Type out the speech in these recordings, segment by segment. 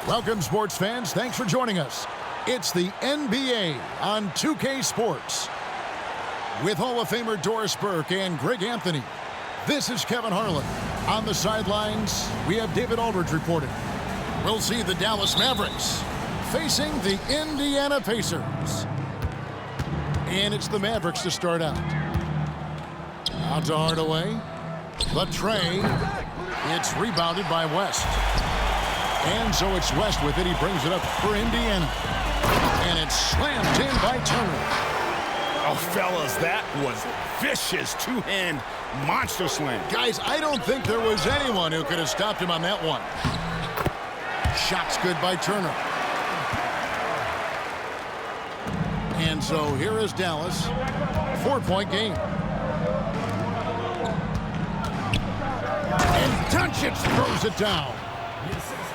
Welcome, sports fans. Thanks for joining us. It's the NBA on 2K Sports. With Hall of Famer Doris Burke and Greg Anthony, this is Kevin Harlan. On the sidelines, we have David Aldridge reporting. We'll see the Dallas Mavericks facing the Indiana Pacers. And it's the Mavericks to start out. Out to Hardaway. The tray. It's rebounded by West. And so it's West with it. He brings it up for Indiana. And it's slammed in by Turner. Oh, fellas, that was vicious two-hand monster slam. Guys, I don't think there was anyone who could have stopped him on that one. Shot's good by Turner. And so here is Dallas. 4-point game. And Doncic throws it down.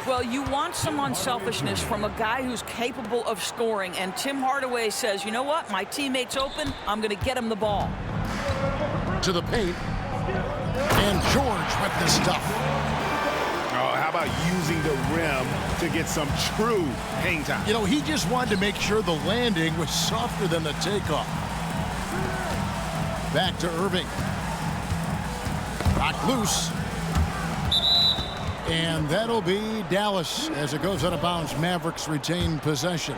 Well, you want some unselfishness from a guy who's capable of scoring, and Tim Hardaway says, you know what, my teammate's open, I'm going to get him the ball. To the paint, and George with the stuff. Oh, how about using the rim to get some true hang time? You know, he just wanted to make sure the landing was softer than the takeoff. Back to Irving. Knocked loose. And that'll be Dallas as it goes out of bounds. Mavericks retain possession.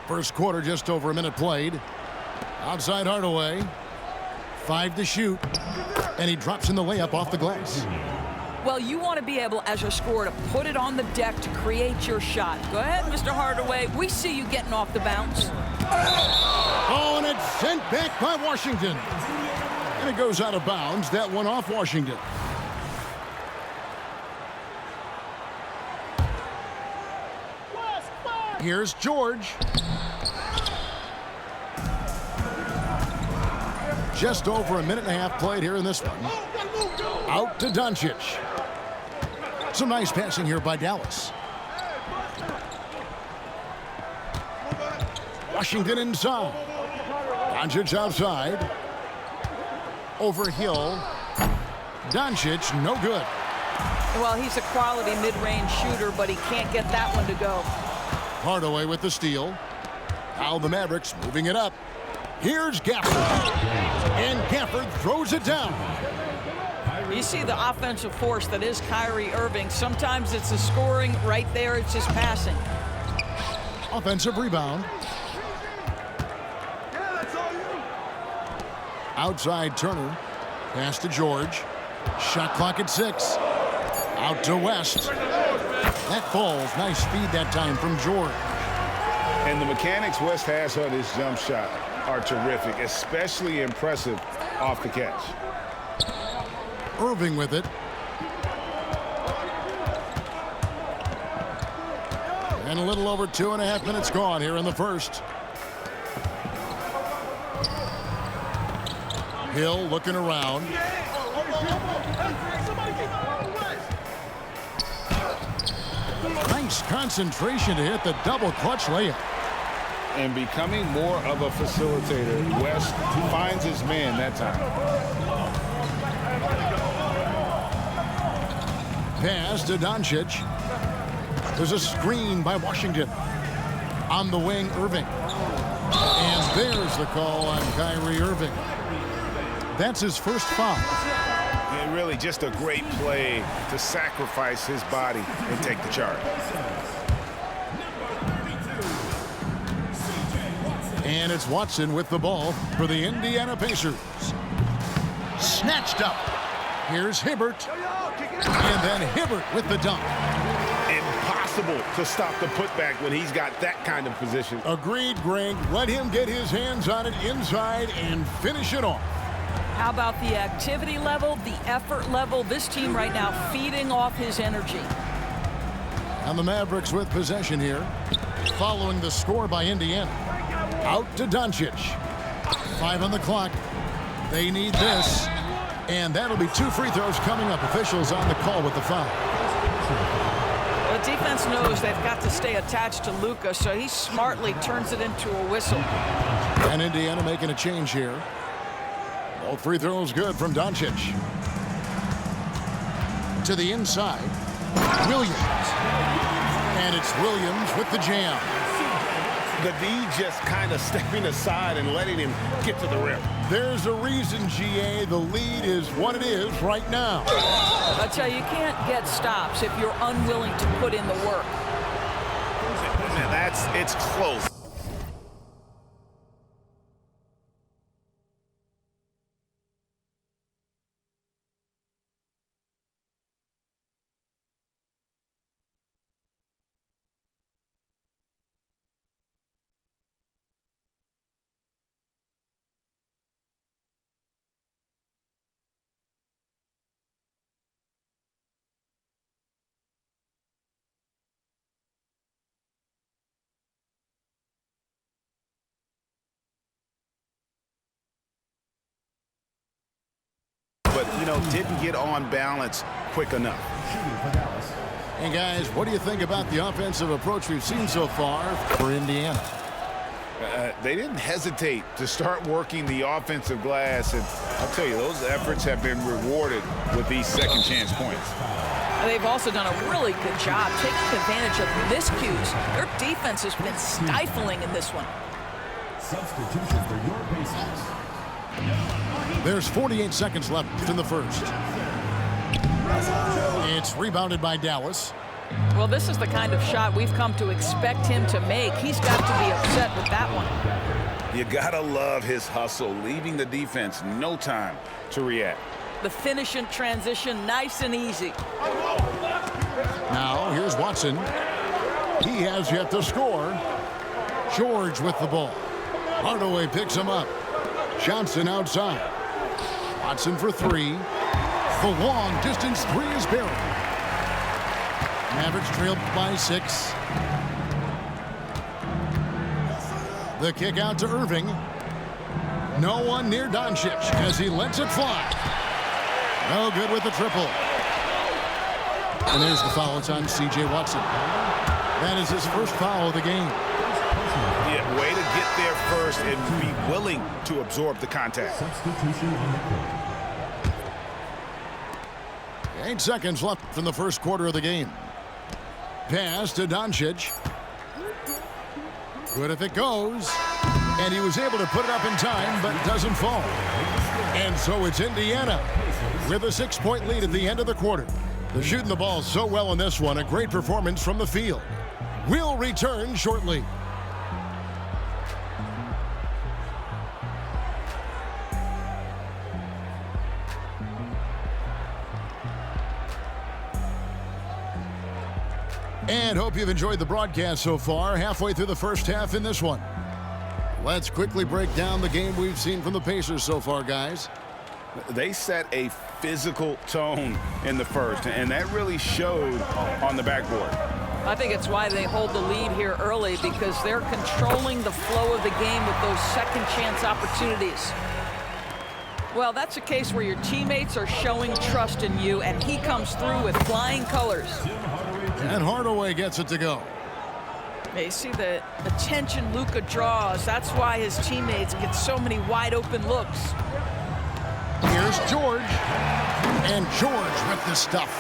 First quarter, just over a minute played. Outside Hardaway. 5 to shoot. And he drops in the layup off the glass. Well, you want to be able, as a scorer, to put it on the deck to create your shot. Go ahead, Mr. Hardaway. We see you getting off the bounce. Oh, and it's sent back by Washington. And it goes out of bounds. That one off Washington. Here's George. Just over a minute and a half played here in this one. Out to Doncic. Some nice passing here by Dallas. Washington inside. Doncic outside. Over Hill. Doncic, no good. Well, he's a quality mid-range shooter, but he can't get that one to go. Hardaway with the steal. Now the Mavericks moving it up. Here's Gafford. And Gafford throws it down. You see the offensive force that is Kyrie Irving. Sometimes it's the scoring. Right there, it's just passing. Offensive rebound. Outside Turner. Pass to George. Shot clock at 6. Out to West. That falls. Nice feed that time from George. And the mechanics West has on his jump shot are terrific, especially impressive off the catch. Irving with it. And a little over 2.5 minutes gone here in the first. Hill looking around. Nice concentration to hit the double clutch layup. And becoming more of a facilitator, West finds his man that time. Pass to Doncic. There's a screen by Washington. On the wing, Irving. And there's the call on Kyrie Irving. That's his first foul. And really just a great play to sacrifice his body and take the charge. And it's Watson with the ball for the Indiana Pacers. Snatched up. Here's Hibbert. And then Hibbert with the dunk. Impossible to stop the putback when he's got that kind of position. Agreed, Greg. Let him get his hands on it inside and finish it off. How about the activity level, the effort level? This team right now feeding off his energy. And the Mavericks with possession here. Following the score by Indiana. Out to Doncic. 5 on the clock. They need this. And that'll be 2 free throws coming up. Officials on the call with the foul. The defense knows they've got to stay attached to Luka, so he smartly turns it into a whistle. And Indiana making a change here. Both free throws good from Doncic. To the inside. Williams. And it's Williams with the jam. The D just kind of stepping aside and letting him get to the rim. There's a reason, GA, the lead is what it is right now. I tell you, you can't get stops if you're unwilling to put in the work. Man, it's close. But, didn't get on balance quick enough. And guys, what do you think about the offensive approach we've seen so far for Indiana? They didn't hesitate to start working the offensive glass, and I'll tell you, those efforts have been rewarded with these second chance points. They've also done a really good job taking advantage of miscues. Their defense has been stifling in this one. Substitution for your bases. There's 48 seconds left in the first. It's rebounded by Dallas. Well, this is the kind of shot we've come to expect him to make. He's got to be upset with that one. You gotta love his hustle, leaving the defense no time to react. The finish in transition, nice and easy. Now, here's Watson. He has yet to score. George with the ball. Hardaway picks him up. Johnson outside. Watson for three. The long distance three is buried. Mavericks trailed by 6. The kick out to Irving. No one near Doncic as he lets it fly. No good with the triple. And there's the foul. It's on C.J. Watson. That is his first foul of the game. Yeah, way to get there first and be willing to absorb the contact. Substitution on the court. 8 seconds left in the first quarter of the game. Pass to Doncic. Good if it goes. And he was able to put it up in time, but doesn't fall. And so it's Indiana with a 6-point lead at the end of the quarter. They're shooting the ball so well in this one. A great performance from the field. We'll return shortly. And hope you've enjoyed the broadcast so far. Halfway through the first half in this one. Let's quickly break down the game we've seen from the Pacers so far, guys. They set a physical tone in the first, and that really showed on the backboard. I think it's why they hold the lead here early, because they're controlling the flow of the game with those second chance opportunities. Well, that's a case where your teammates are showing trust in you, and he comes through with flying colors. And Hardaway gets it to go. You see the attention Luka draws. That's why his teammates get so many wide open looks. Here's George. And George with the stuff.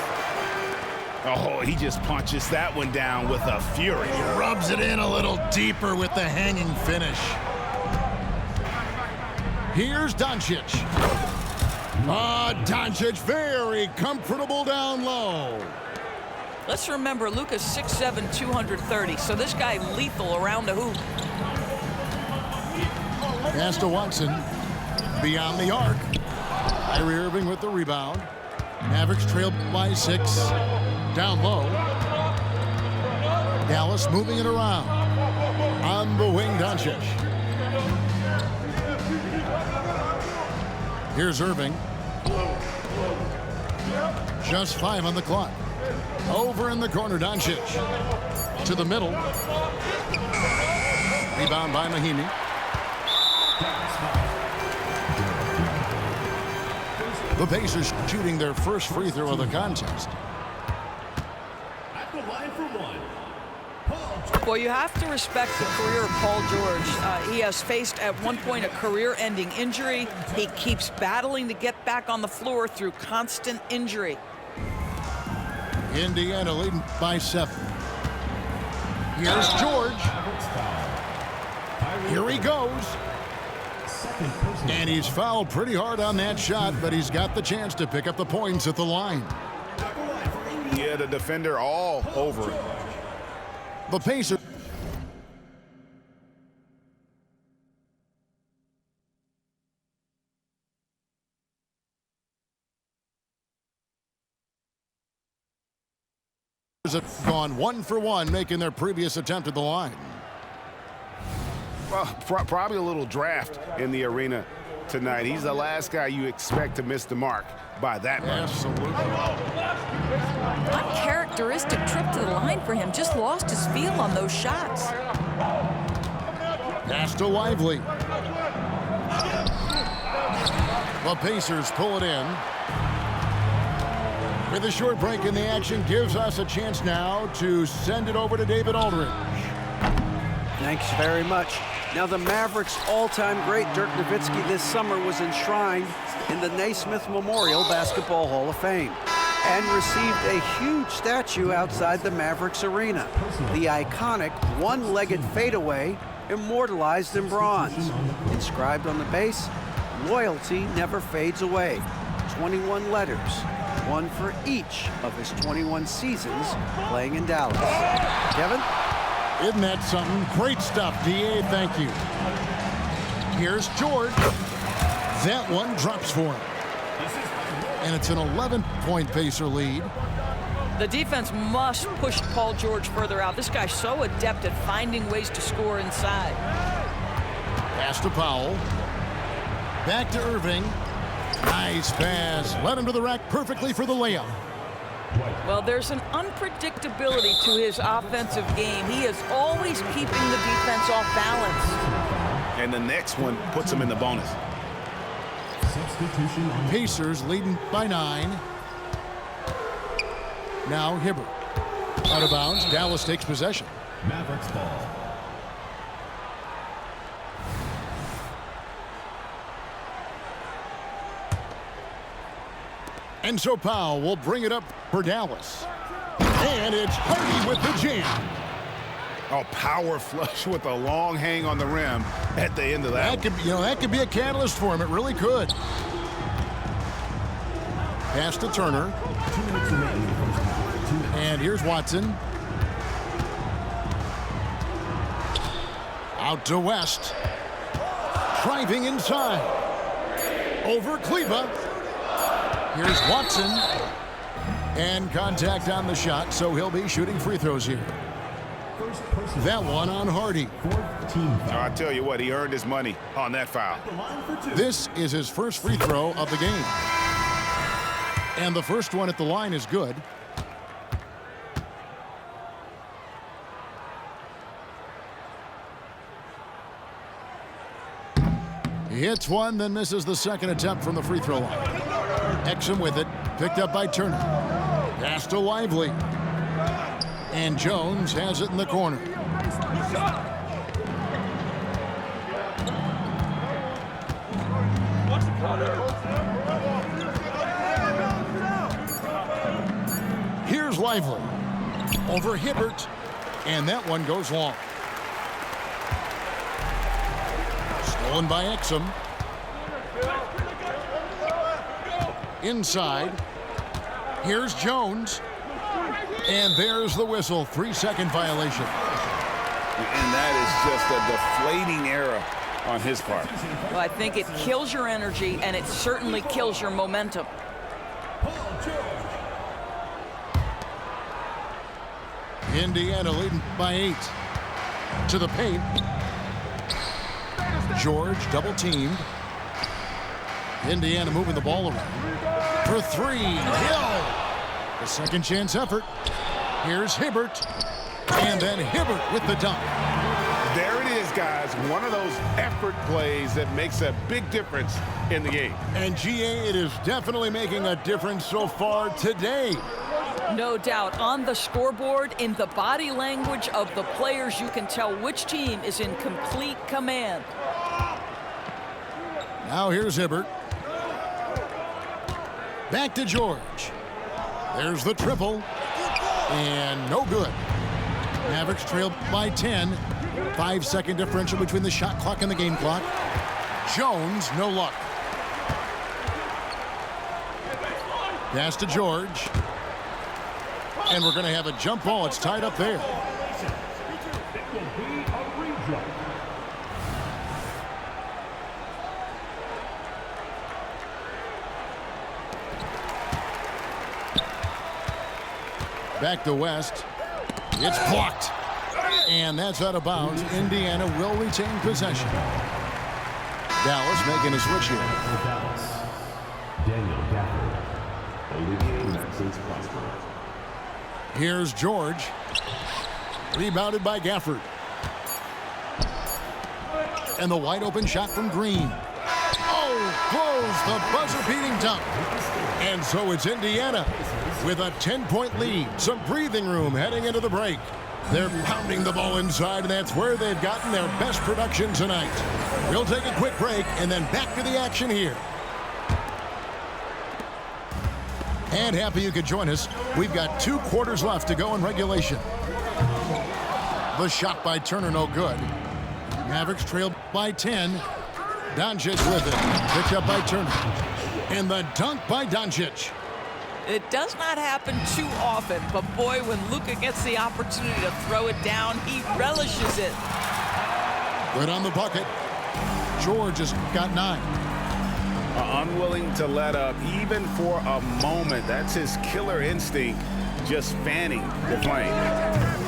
Oh, he just punches that one down with a fury. He rubs it in a little deeper with the hanging finish. Here's Doncic. Doncic very comfortable down low. Let's remember, Luka's 6'7", 230, so this guy lethal around the hoop. Pass to Watson. Beyond the arc. Kyrie Irving with the rebound. Mavericks trailed by 6. Down low. Dallas moving it around. On the wing, Doncic. Here's Irving. Just 5 on the clock. Over in the corner, Doncic. To the middle. Rebound by Mahimi. The Pacers shooting their first free throw of the contest. At the line for one. Well, you have to respect the career of Paul George. He has faced at one point a career-ending injury. He keeps battling to get back on the floor through constant injury. Indiana leading by 7. Here's George. Here he goes. And he's fouled pretty hard on that shot, but he's got the chance to pick up the points at the line. Yeah, the defender all over it. The Pacers have gone 1 for 1, making their previous attempt at the line. Well, probably a little draft in the arena tonight. He's the last guy you expect to miss the mark by that much. Absolutely. Uncharacteristic trip to the line for him. Just lost his feel on those shots. Pass to Lively. The Pacers pull it in. With a short break in the action, gives us a chance now to send it over to David Aldridge. Thanks very much. Now, the Mavericks' all-time great Dirk Nowitzki this summer was enshrined in the Naismith Memorial Basketball Hall of Fame and received a huge statue outside the Mavericks arena. The iconic one-legged fadeaway immortalized in bronze. Inscribed on the base, loyalty never fades away. 21 letters, one for each of his 21 seasons playing in Dallas. Kevin? Isn't that something? Great stuff, D.A. Thank you. Here's George. That one drops for him. And it's an 11-point Pacer lead. The defense must push Paul George further out. This guy's so adept at finding ways to score inside. Pass to Powell. Back to Irving. Nice pass. Led him to the rack perfectly for the layup. Well, there's an unpredictability to his offensive game. He is always keeping the defense off balance. And the next one puts him in the bonus. Substitution on the Pacers leading by 9. Now Hibbert. Out of bounds. Dallas takes possession. Mavericks ball. And so Powell will bring it up for Dallas. And it's Hardy with the jam. Oh, power flush with a long hang on the rim at the end of that. That could be a catalyst for him. It really could. Pass to Turner. 2 minutes remaining in the first half. 2 minutes. And here's Watson. Out to West. Driving inside. Over Kleba. Here's Watson. And contact on the shot, so he'll be shooting free throws here. First person. That one on Hardy. 4th team Oh, foul. I tell you what, he earned his money on that foul. The line for 2. This is his first free throw of the game. And the first one at the line is good. He hits one, then misses the second attempt from the free throw line. Exum with it, picked up by Turner. Pass to Lively. And Jones has it in the corner. Here's Lively. Over Hibbert. And that one goes long. Stolen by Exum. Inside. Here's Jones. And there's the whistle. 3-second violation. And that is just a deflating error on his part. Well, I think it kills your energy, and it certainly kills your momentum. Indiana leading by 8. To the paint. George double teamed. Indiana moving the ball around. For 3. Hill. The second chance effort. Here's Hibbert. And then Hibbert with the dunk. There it is, guys. One of those effort plays that makes a big difference in the game. And GA, it is definitely making a difference so far today. No doubt. On the scoreboard, in the body language of the players, you can tell which team is in complete command. Now here's Hibbert. Back to George. There's the triple. And no good. Mavericks trail by 10. 5-second differential between the shot clock and the game clock. Jones, no luck. Pass to George. And we're going to have a jump ball. It's tied up there. Back to West. It's blocked. And that's out of bounds. Indiana will retain possession. Dallas making a switch here. For Dallas, Daniel Gafford. Olivier Maxence Prosper. Here's George. Rebounded by Gafford. And the wide open shot from Green. Oh, close the buzzer-beating dunk. And so it's Indiana with a 10-point lead. Some breathing room heading into the break. They're pounding the ball inside, and that's where they've gotten their best production tonight. We'll take a quick break and then back to the action here. And happy you could join us. We've got 2 quarters left to go in regulation. The shot by Turner, no good. Mavericks trail by 10. Doncic with it. Picked up by Turner. And the dunk by Doncic. It does not happen too often, but boy, when Luka gets the opportunity to throw it down, he relishes it. Good on the bucket. George has got 9. Unwilling to let up even for a moment. That's his killer instinct, just fanning the flame.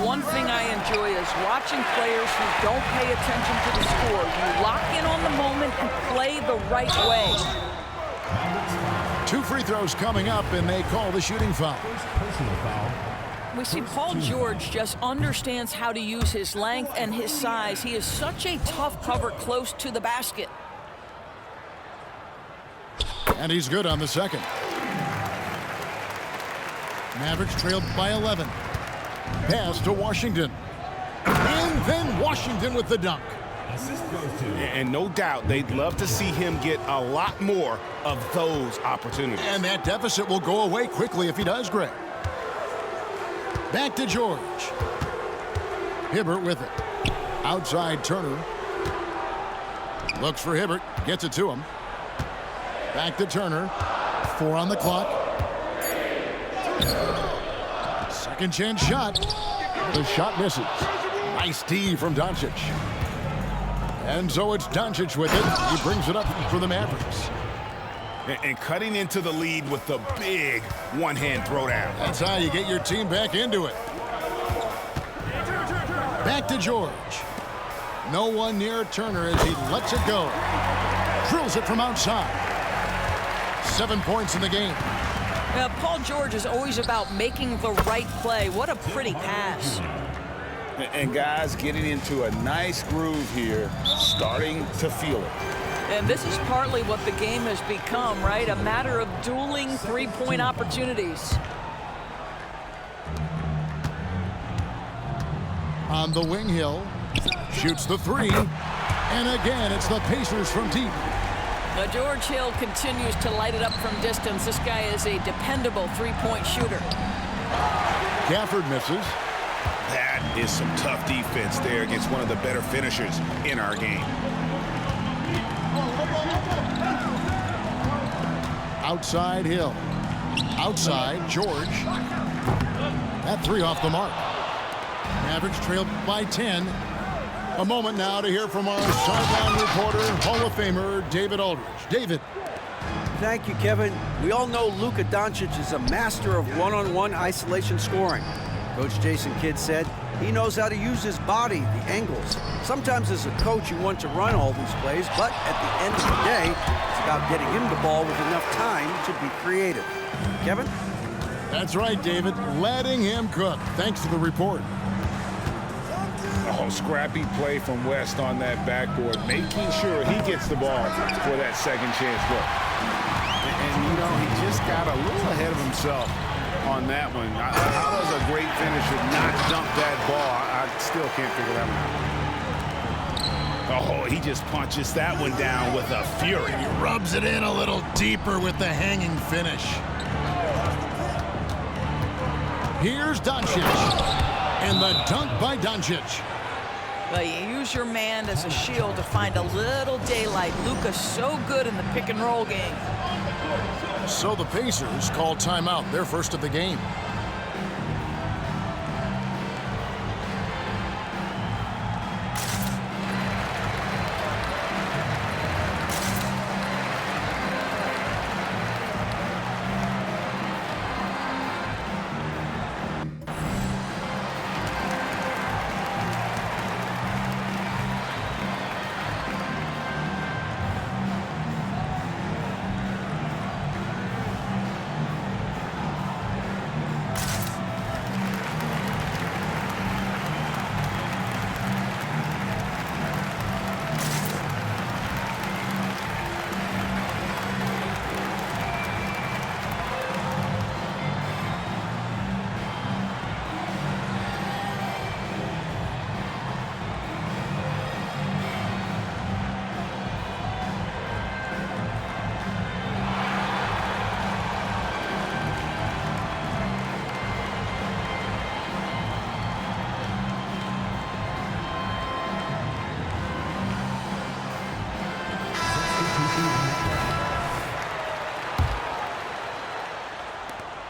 One thing I enjoy is watching players who don't pay attention to the score. You lock in on the moment and play the right way. 2 free throws coming up, and they call the shooting foul. First personal foul. We see Paul George just understands how to use his length and his size. He is such a tough cover close to the basket. And he's good on the second. Mavericks trailed by 11. Pass to Washington. And then Washington with the dunk. Assist goes to. And no doubt they'd love to see him get a lot more of those opportunities. And that deficit will go away quickly if he does, Greg. Back to George. Hibbert with it. Outside Turner. Looks for Hibbert. Gets it to him. Back to Turner. 4 on the clock. Second chance shot. The shot misses. Nice D from Doncic. And so it's Doncic with it. He brings it up for the Mavericks. And cutting into the lead with the big one-hand throwdown. That's how you get your team back into it. Back to George. No one near Turner as he lets it go. Drills it from outside. 7 points in the game. Now, Paul George is always about making the right play. What a pretty pass. And guys getting into a nice groove here, starting to feel it. And this is partly what the game has become, right? A matter of dueling three-point opportunities. On the wing, Hill shoots the 3. And again, it's the Pacers from deep. Now, George Hill continues to light it up from distance. This guy is a dependable three-point shooter. Gafford misses. That is some tough defense there against one of the better finishers in our game. Outside Hill. Outside George. That 3 off the mark. Mavericks trailed by 10. A moment now to hear from our sideline reporter, Hall of Famer David Aldridge. David. Thank you, Kevin. We all know Luka Doncic is a master of one-on-one isolation scoring. Coach Jason Kidd said he knows how to use his body, the angles. Sometimes as a coach you want to run all these plays, but at the end of the day, it's about getting him the ball with enough time to be creative. Kevin? That's right, David. Letting him cook. Thanks to the report. Oh, scrappy play from West on that backboard, making sure he gets the ball for that second chance look. And you know, he just got a little ahead of himself on that one. How does a great finisher not dump that ball? I still can't figure that one out. Oh, he just punches that one down with a fury. He rubs it in a little deeper with the hanging finish. Here's Doncic. And the dunk by Doncic. Well, you use your man as a shield to find a little daylight. Luka's so good in the pick and roll game. So the Pacers call timeout, their first of the game.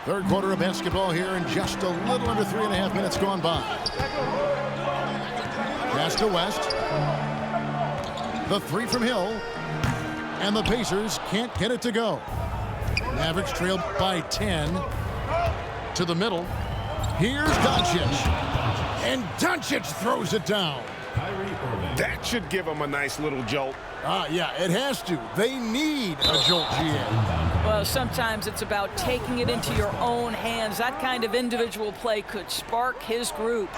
Third quarter of basketball here, and just a little under 3.5 minutes gone by. Pass to West. The three from Hill. And the Pacers can't get it to go. Mavericks trailed by 10. To the middle. Here's Doncic. And Doncic throws it down. That should give them a nice little jolt. Yeah, it has to. They need a jolt, GM. Well, sometimes it's about taking it into your own hands. That kind of individual play could spark his group.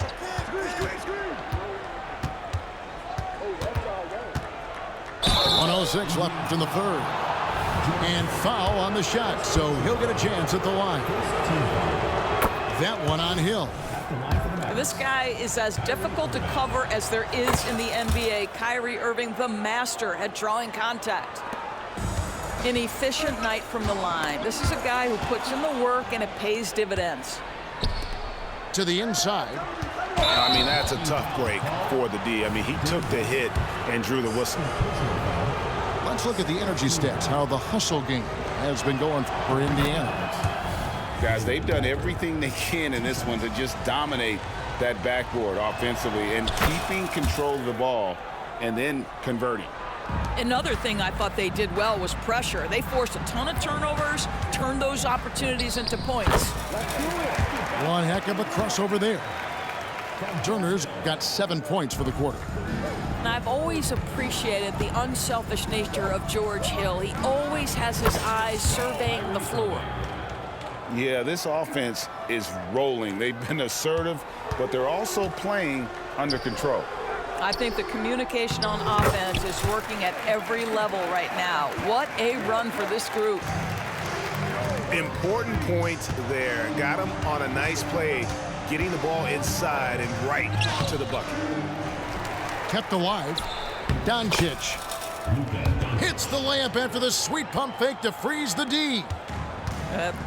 1:06 left in the third. And foul on the shot, so he'll get a chance at the line. That one on Hill. This guy is as difficult to cover as there is in the NBA. Kyrie Irving, the master at drawing contact. An efficient night from the line. This is a guy who puts in the work and it pays dividends. To the inside. I mean, that's a tough break for the D. I mean, he took the hit and drew the whistle. Let's look at the energy stats, how the hustle game has been going for Indiana. Guys, they've done everything they can in this one to just dominate that backboard offensively and keeping control of the ball and then converting. Another thing I thought they did well was pressure. They forced a ton of turnovers, turned those opportunities into points. One heck of a crossover there. Turner's got 7 points for the quarter. And I've always appreciated the unselfish nature of George Hill. He always has his eyes surveying the floor. Yeah, this offense is rolling. They've been assertive, but they're also playing under control. I think the communication on offense is working at every level right now. What a run for this group. Important point there. Got him on a nice play, getting the ball inside and right to the bucket. Kept alive. Doncic hits the layup after the sweet pump fake to freeze the D.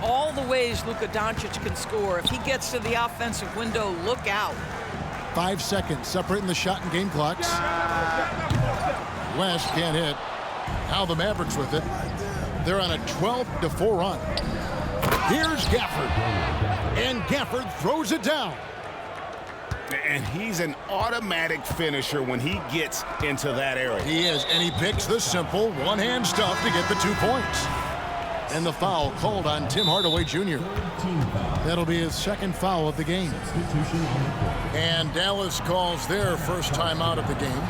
All the ways Luka Doncic can score. If he gets to the offensive window, look out. 5 seconds separating the shot and game clocks. West can't hit. Now the Mavericks with it. They're on a 12-4 run. Here's Gafford. And Gafford throws it down. And he's an automatic finisher when he gets into that area. He is, and he picks the simple one-hand stuff to get the 2 points. And the foul called on Tim Hardaway Jr. That'll be his second foul of the game. And Dallas calls their first timeout of the game.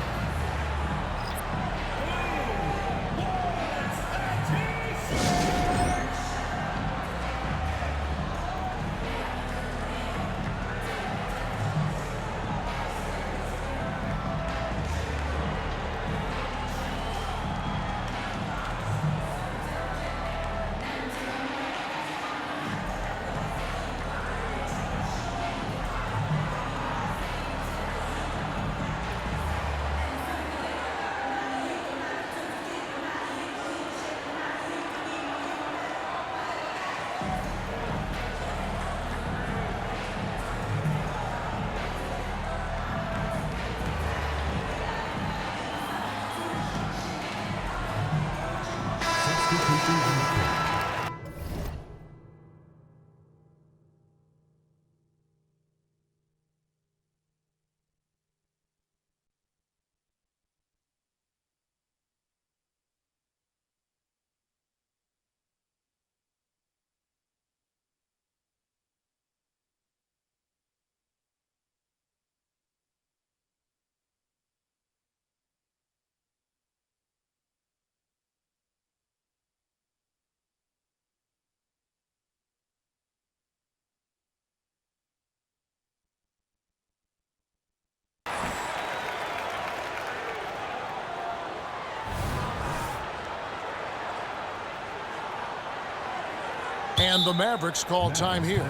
And the Mavericks call time here.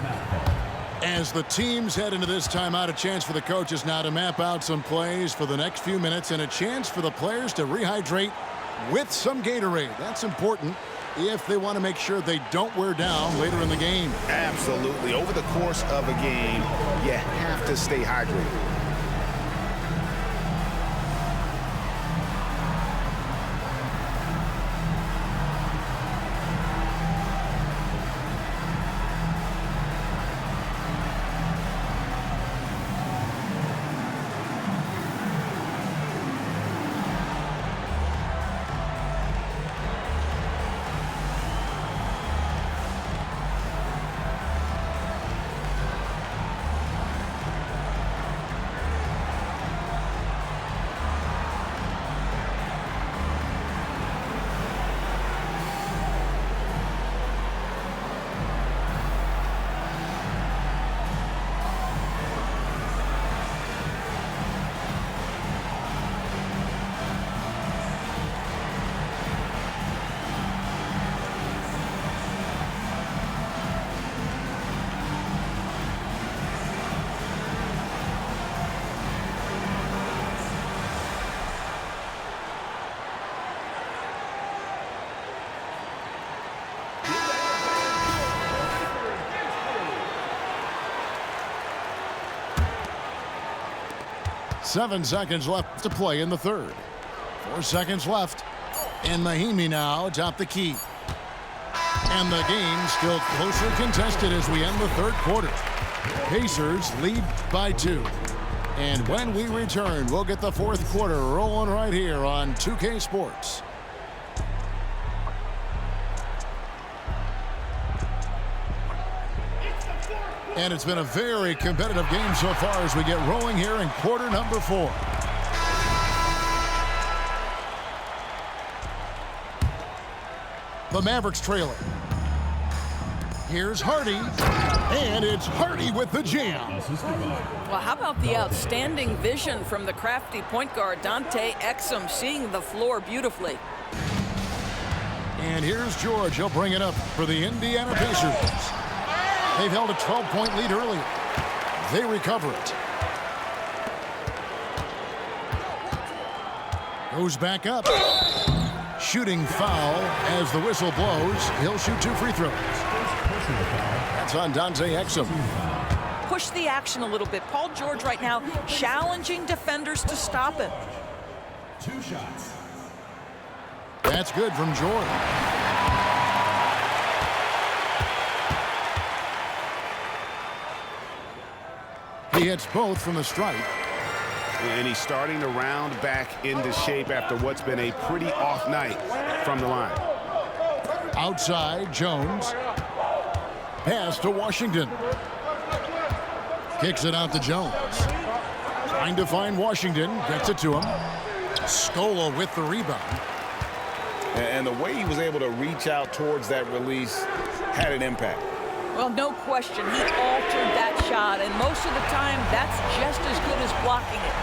As the teams head into this timeout, a chance for the coaches now to map out some plays for the next few minutes and a chance for the players to rehydrate with some Gatorade. That's important if they want to make sure they don't wear down later in the game. Absolutely. Over the course of a game, you have to stay hydrated. Seven seconds left to play in the third. 4 seconds left. And Mahinmi now atop the key. And the game still closely contested as we end the third quarter. Pacers lead by 2. And when we return, we'll get the fourth quarter rolling right here on 2K Sports. And it's been a very competitive game so far as we get rolling here in quarter number 4. The Mavericks trailing. Here's Hardy, and it's Hardy with the jam. Well, how about the outstanding vision from the crafty point guard, Dante Exum, seeing the floor beautifully. And here's George. He'll bring it up for the Indiana Pacers. They've held a 12-point lead earlier. They recover it. Goes back up. Shooting foul as the whistle blows. He'll shoot 2 free throws. That's on Dante Exum. Push the action a little bit. Paul George right now challenging defenders to stop him. 2 shots. That's good from George. He hits both from the stripe. And he's starting to round back into shape after what's been a pretty off night from the line. Outside, Jones. Pass to Washington. Kicks it out to Jones. Trying to find Washington. Gets it to him. Scola with the rebound. And the way he was able to reach out towards that release had an impact. Well, no question, he altered that shot, and most of the time, that's just as good as blocking it.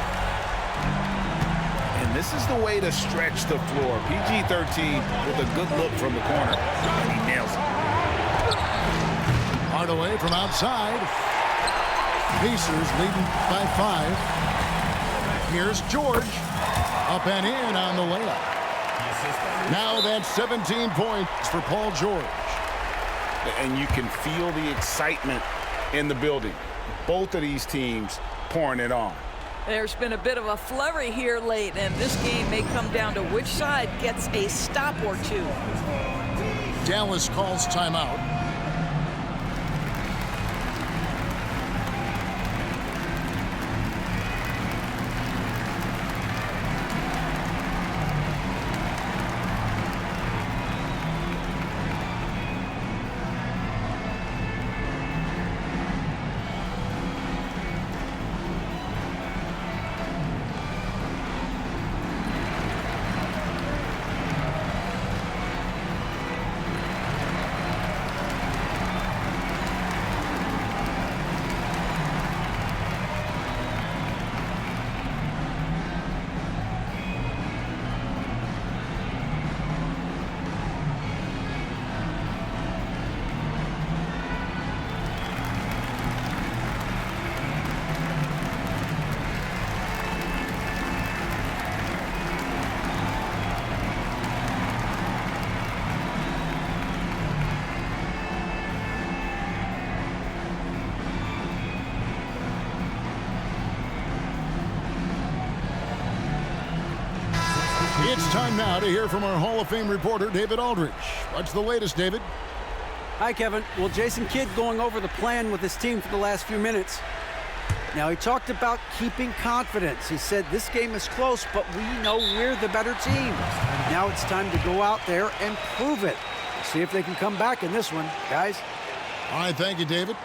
And this is the way to stretch the floor. PG-13 with a good look from the corner. And he nails it. Hardaway from outside. Pacers leading by 5. Here's George. Up and in on the layup. Now that's 17 points for Paul George. And you can feel the excitement in the building. Both of these teams pouring it on. There's been a bit of a flurry here late, and this game may come down to which side gets a stop or 2. Dallas calls timeout. It's time now to hear from our Hall of Fame reporter, David Aldridge. What's the latest, David? Hi, Kevin. Well, Jason Kidd going over the plan with his team for the last few minutes. Now, he talked about keeping confidence. He said this game is close, but we know we're the better team. Now it's time to go out there and prove it. See if they can come back in this one, guys. All right, thank you, David.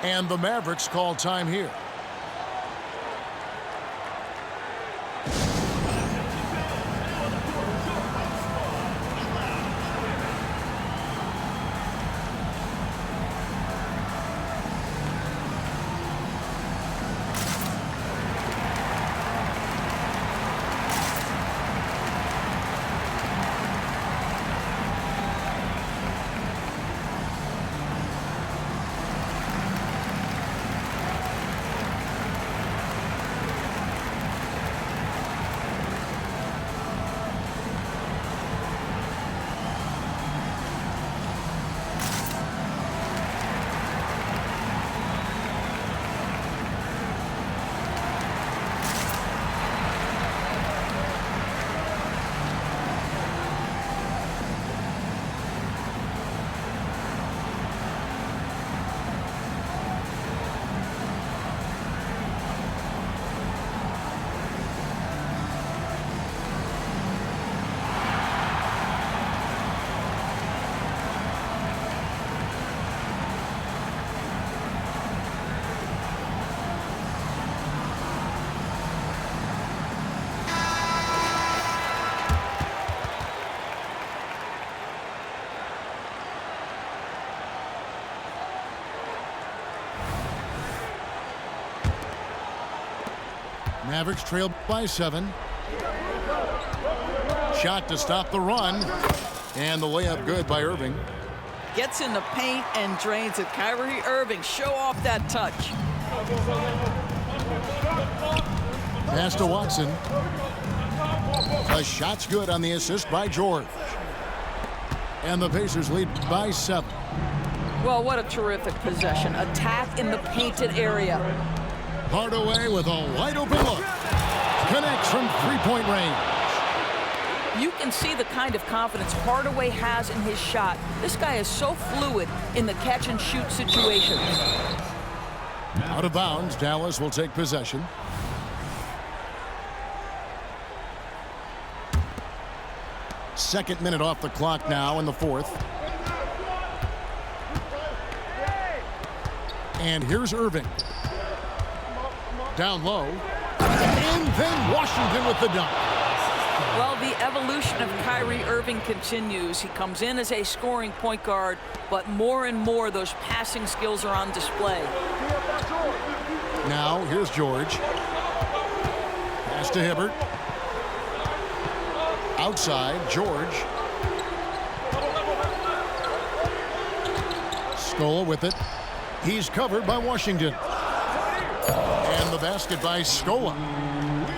And the Mavericks call time here. Mavericks trail by 7. Shot to stop the run. And the layup good by Irving. Gets in the paint and drains it. Kyrie Irving, show off that touch. Pass to Watson. The shot's good on the assist by George. And the Pacers lead by 7. Well, what a terrific possession. Attack in the painted area. Hardaway with a wide open look. Connects from three-point range. You can see the kind of confidence Hardaway has in his shot. This guy is so fluid in the catch-and-shoot situations. Out of bounds, Dallas will take possession. Second minute off the clock now in the fourth. And here's Irving. Down low. And then Washington with the dunk. Well, the evolution of Kyrie Irving continues. He comes in as a scoring point guard, but more and more those passing skills are on display. Now, here's George. Pass to Hibbert. Outside, George. Scola with it. He's covered by Washington. And the basket by Scola.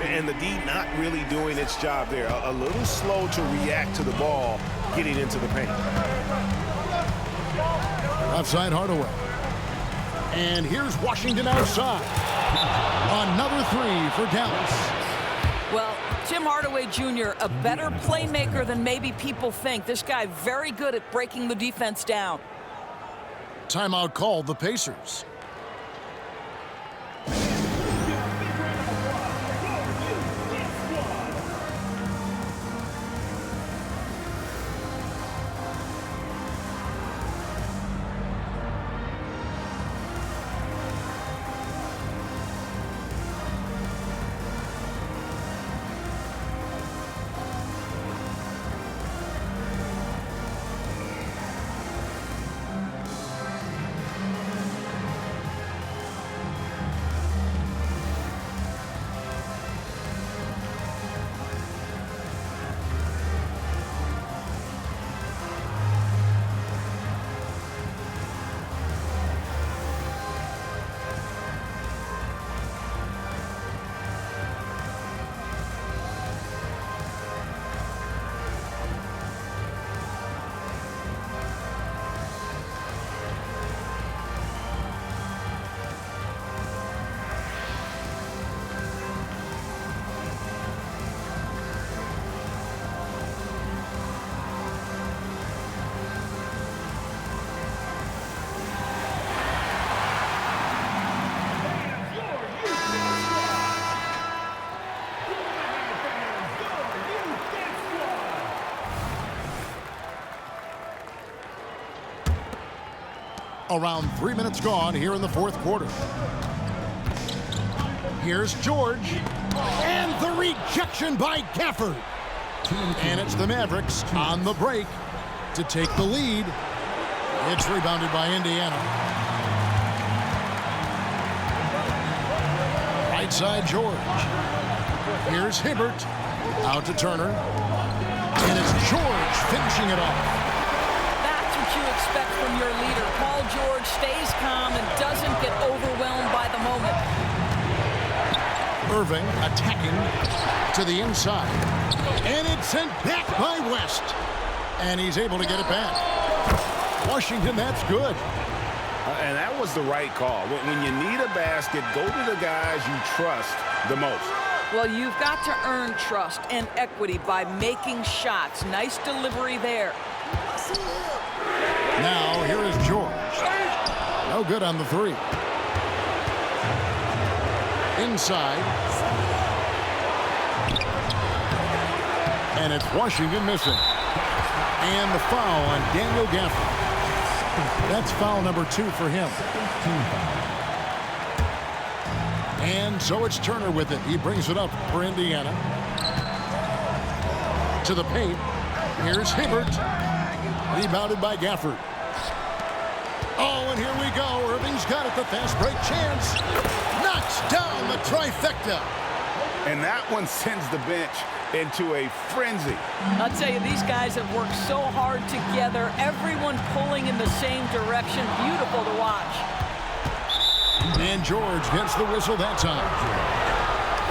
And the D not really doing its job there. A little slow to react to the ball getting into the paint. Outside Hardaway. And here's Washington outside. Another three for Dallas. Well, Tim Hardaway Jr., a better playmaker than maybe people think. This guy very good at breaking the defense down. Timeout called the Pacers. Around 3 minutes gone here in the fourth quarter. Here's George. And the rejection by Gafford. And it's the Mavericks on the break to take the lead. It's rebounded by Indiana. Right side, George. Here's Hibbert. Out to Turner. And it's George finishing it off. That's what you expect from your leader. Paul George stays calm and doesn't get overwhelmed by the moment. Irving attacking to the inside. And it's sent back by West. And he's able to get it back. Washington, that's good. And that was the right call. When you need a basket, go to the guys you trust the most. Well, you've got to earn trust and equity by making shots. Nice delivery there. Now, here is George. No good on the three. Inside. And it's Washington missing. And the foul on Daniel Gafford. That's foul number 2 for him. And so it's Turner with it. He brings it up for Indiana. To the paint. Here's Hibbert. Rebounded by Gafford. Oh, and here we go. Irving's got it. The fast break chance. Knocks down the trifecta. And that one sends the bench into a frenzy. I'll tell you, these guys have worked so hard together. Everyone pulling in the same direction. Beautiful to watch. And George gets the whistle that time.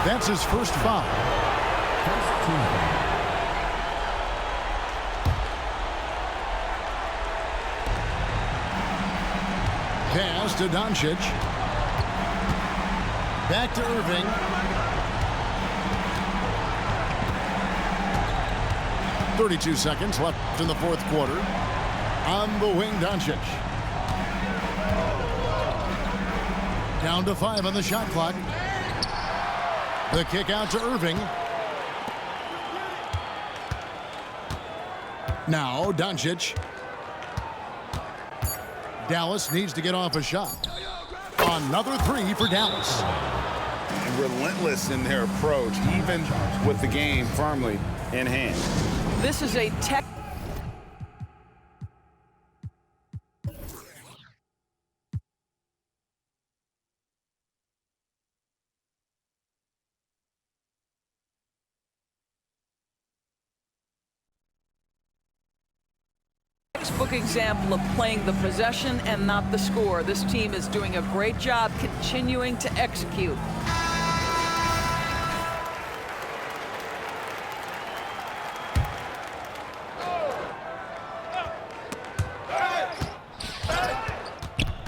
That's his first foul. Pass to Doncic. Back to Irving. .32 seconds left in the fourth quarter. On the wing, Doncic. Down to 5 on the shot clock. The kick out to Irving. Now Doncic. Dallas needs to get off a shot. Another 3 for Dallas. And relentless in their approach, even with the game firmly in hand. This is a textbook example of playing the possession and not the score. This team is doing a great job continuing to execute.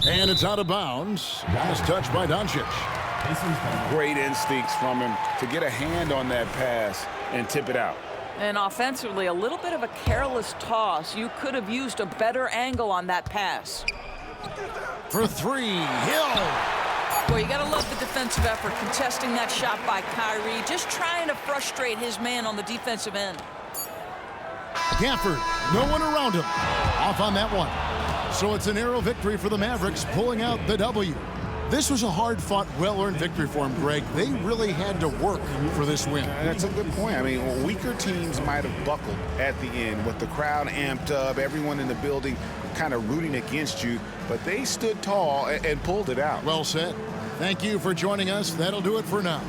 And it's out of bounds. Nice touch by Doncic. Great instincts from him to get a hand on that pass and tip it out. And offensively, a little bit of a careless toss. You could have used a better angle on that pass. For 3, Hill. Well, you got to love the defensive effort, contesting that shot by Kyrie, just trying to frustrate his man on the defensive end. Gafford, no one around him. Off on that one. So it's a narrow victory for the Mavericks, pulling out the W. This was a hard-fought, well-earned victory for them, Greg. They really had to work for this win. That's a good point. I mean, weaker teams might have buckled at the end with the crowd amped up, everyone in the building kind of rooting against you, but they stood tall and pulled it out. Well said. Thank you for joining us. That'll do it for now.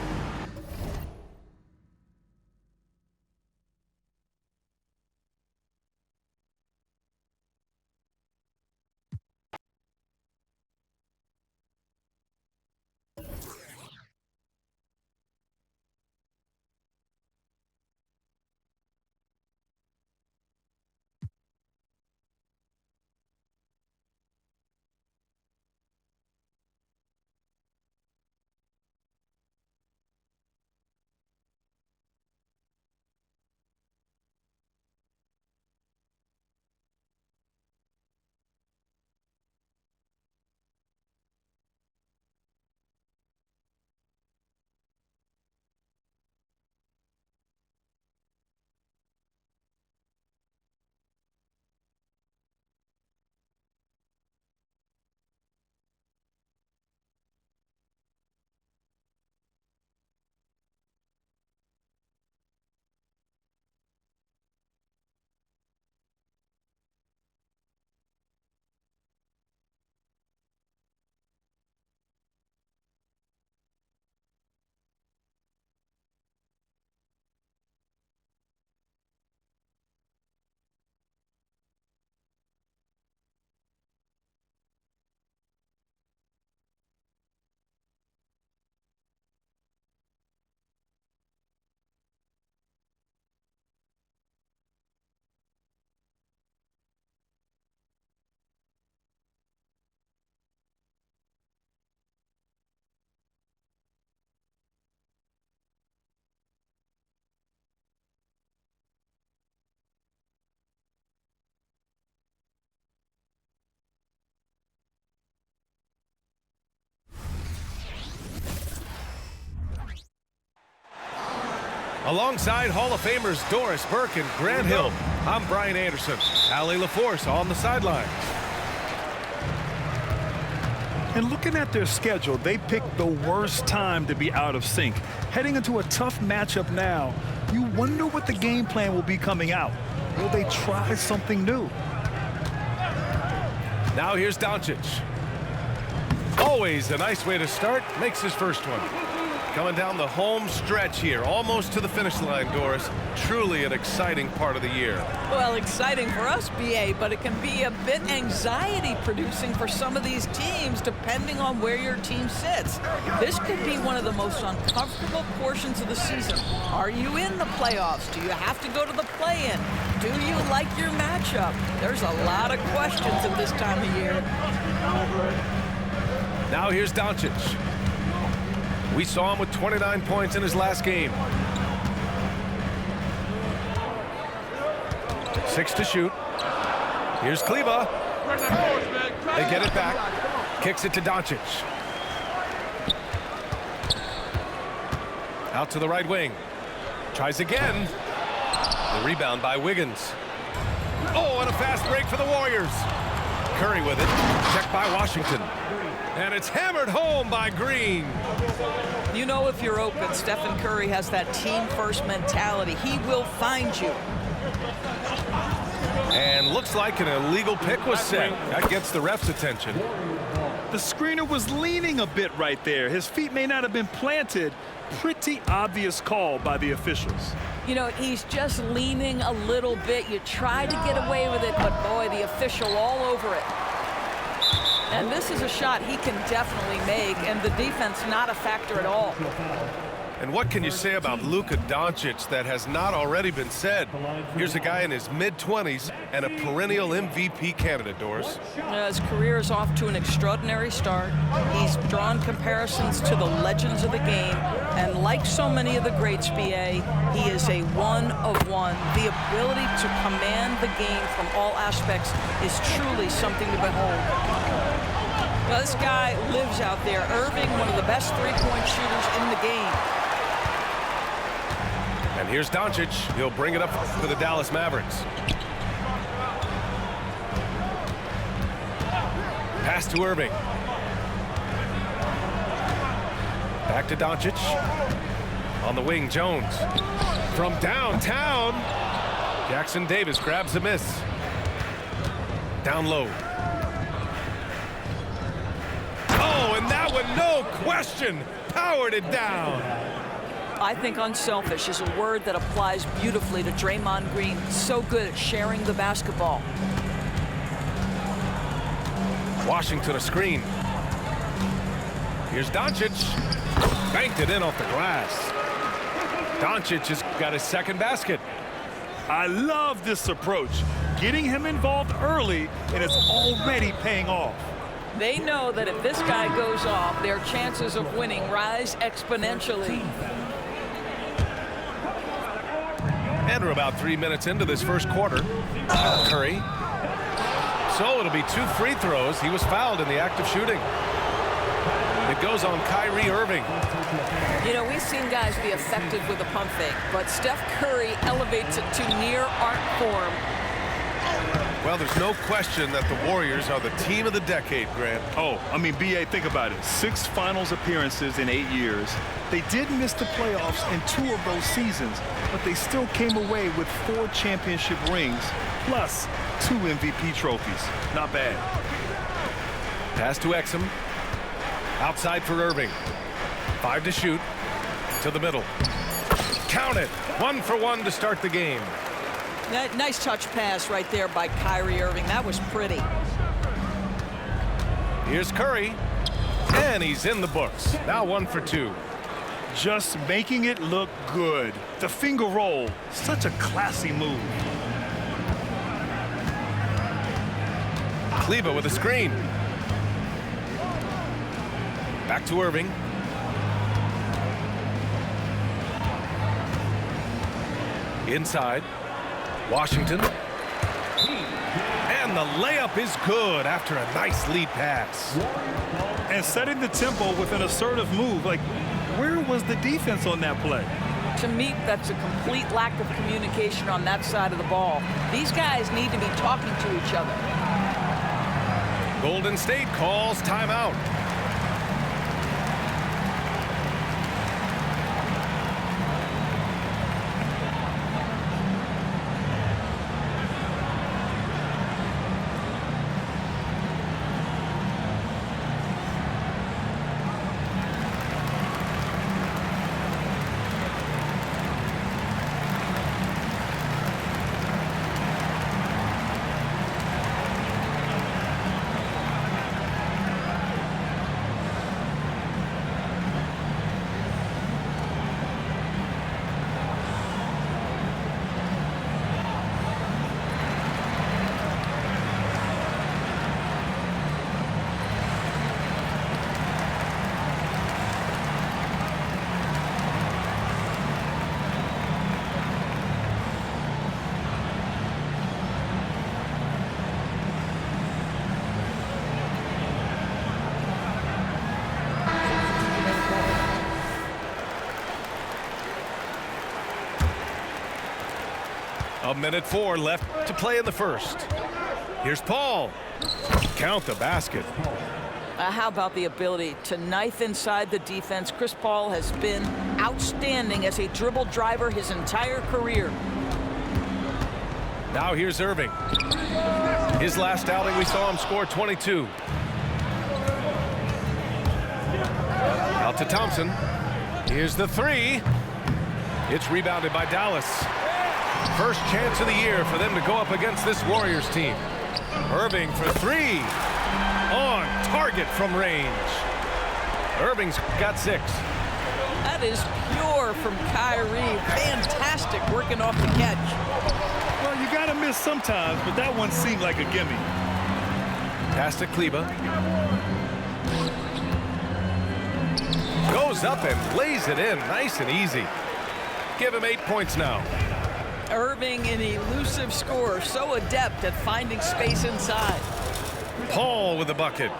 Alongside Hall of Famers Doris Burke and Grant Hill, I'm Brian Anderson. Allie LaForce on the sidelines. And looking at their schedule, they picked the worst time to be out of sync. Heading into a tough matchup now, you wonder what the game plan will be coming out. Will they try something new? Now here's Doncic. Always a nice way to start. Makes his first one. Coming down the home stretch here, almost to the finish line, Doris. Truly an exciting part of the year. Well, exciting for us, BA, but it can be a bit anxiety-producing for some of these teams, depending on where your team sits. This could be one of the most uncomfortable portions of the season. Are you in the playoffs? Do you have to go to the play-in? Do you like your matchup? There's a lot of questions at this time of year. Now here's Doncic. We saw him with 29 points in his last game. 6 to shoot. Here's Kleber. They get it back. Kicks it to Doncic. Out to the right wing. Tries again. The rebound by Wiggins. Oh, and a fast break for the Warriors. Curry with it. Checked by Washington. And it's hammered home by Green. You know, if you're open, Stephen Curry has that team-first mentality. He will find you. And looks like an illegal pick was set. That gets the ref's attention. The screener was leaning a bit right there. His feet may not have been planted. Pretty obvious call by the officials. You know, he's just leaning a little bit. You try to get away with it, but boy, the official all over it. And this is a shot he can definitely make, and the defense not a factor at all. And what can you say about Luka Doncic that has not already been said? Here's a guy in his mid-20s and a perennial MVP candidate, Doris. His career is off to an extraordinary start. He's drawn comparisons to the legends of the game, and like so many of the greats, BA, he is a one-of-one. The ability to command the game from all aspects is truly something to behold. Well, this guy lives out there. Irving, one of the best three-point shooters in the game. And here's Doncic. He'll bring it up for the Dallas Mavericks. Pass to Irving. Back to Doncic. On the wing, Jones. From downtown, Jackson Davis grabs the miss. Down low. Oh, and that one, no question, powered it down. I think unselfish is a word that applies beautifully to Draymond Green. So good at sharing the basketball. Washington a screen. Here's Doncic. Banked it in off the glass. Doncic has got his second basket. I love this approach. Getting him involved early, and it's already paying off. They know that if this guy goes off, their chances of winning rise exponentially. And we're about 3 minutes into this first quarter. Curry. So it'll be 2 free throws. He was fouled in the act of shooting. It goes on Kyrie Irving. You know, we've seen guys be effective with a pump fake, but Steph Curry elevates it to near art form. Well, there's no question that the Warriors are the team of the decade, Grant. Oh, I mean, BA, think about it. 6 finals appearances in 8 years. They did miss the playoffs in 2 of those seasons, but they still came away with 4 championship rings, plus 2 MVP trophies. Not bad. Pass to Exum. Outside for Irving. 5 to shoot. To the middle. Count it. 1 for 1 to start the game. That nice touch pass right there by Kyrie Irving. That was pretty. Here's Curry. And he's in the books. Now 1 for 2. Just making it look good. The finger roll. Such a classy move. Kleber with a screen. Back to Irving. Inside. Washington. And the layup is good after a nice lead pass. And setting the tempo with an assertive move. Like, where was the defense on that play? To me, that's a complete lack of communication on that side of the ball. These guys need to be talking to each other. Golden State calls timeout. A minute 4 left to play in the first. Here's Paul. Count the basket. How about the ability to knife inside the defense? Chris Paul has been outstanding as a dribble driver his entire career. Now here's Irving. His last outing, we saw him score 22. Out to Thompson. Here's the three. It's rebounded by Dallas. First chance of the year for them to go up against this Warriors team. Irving for three. On target from range. Irving's got 6. That is pure from Kyrie. Fantastic working off the catch. Well, you got to miss sometimes, but that one seemed like a gimme. Pass to Kleber. Goes up and lays it in nice and easy. Give him 8 points now. Irving, an elusive scorer, so adept at finding space inside. Paul with the bucket.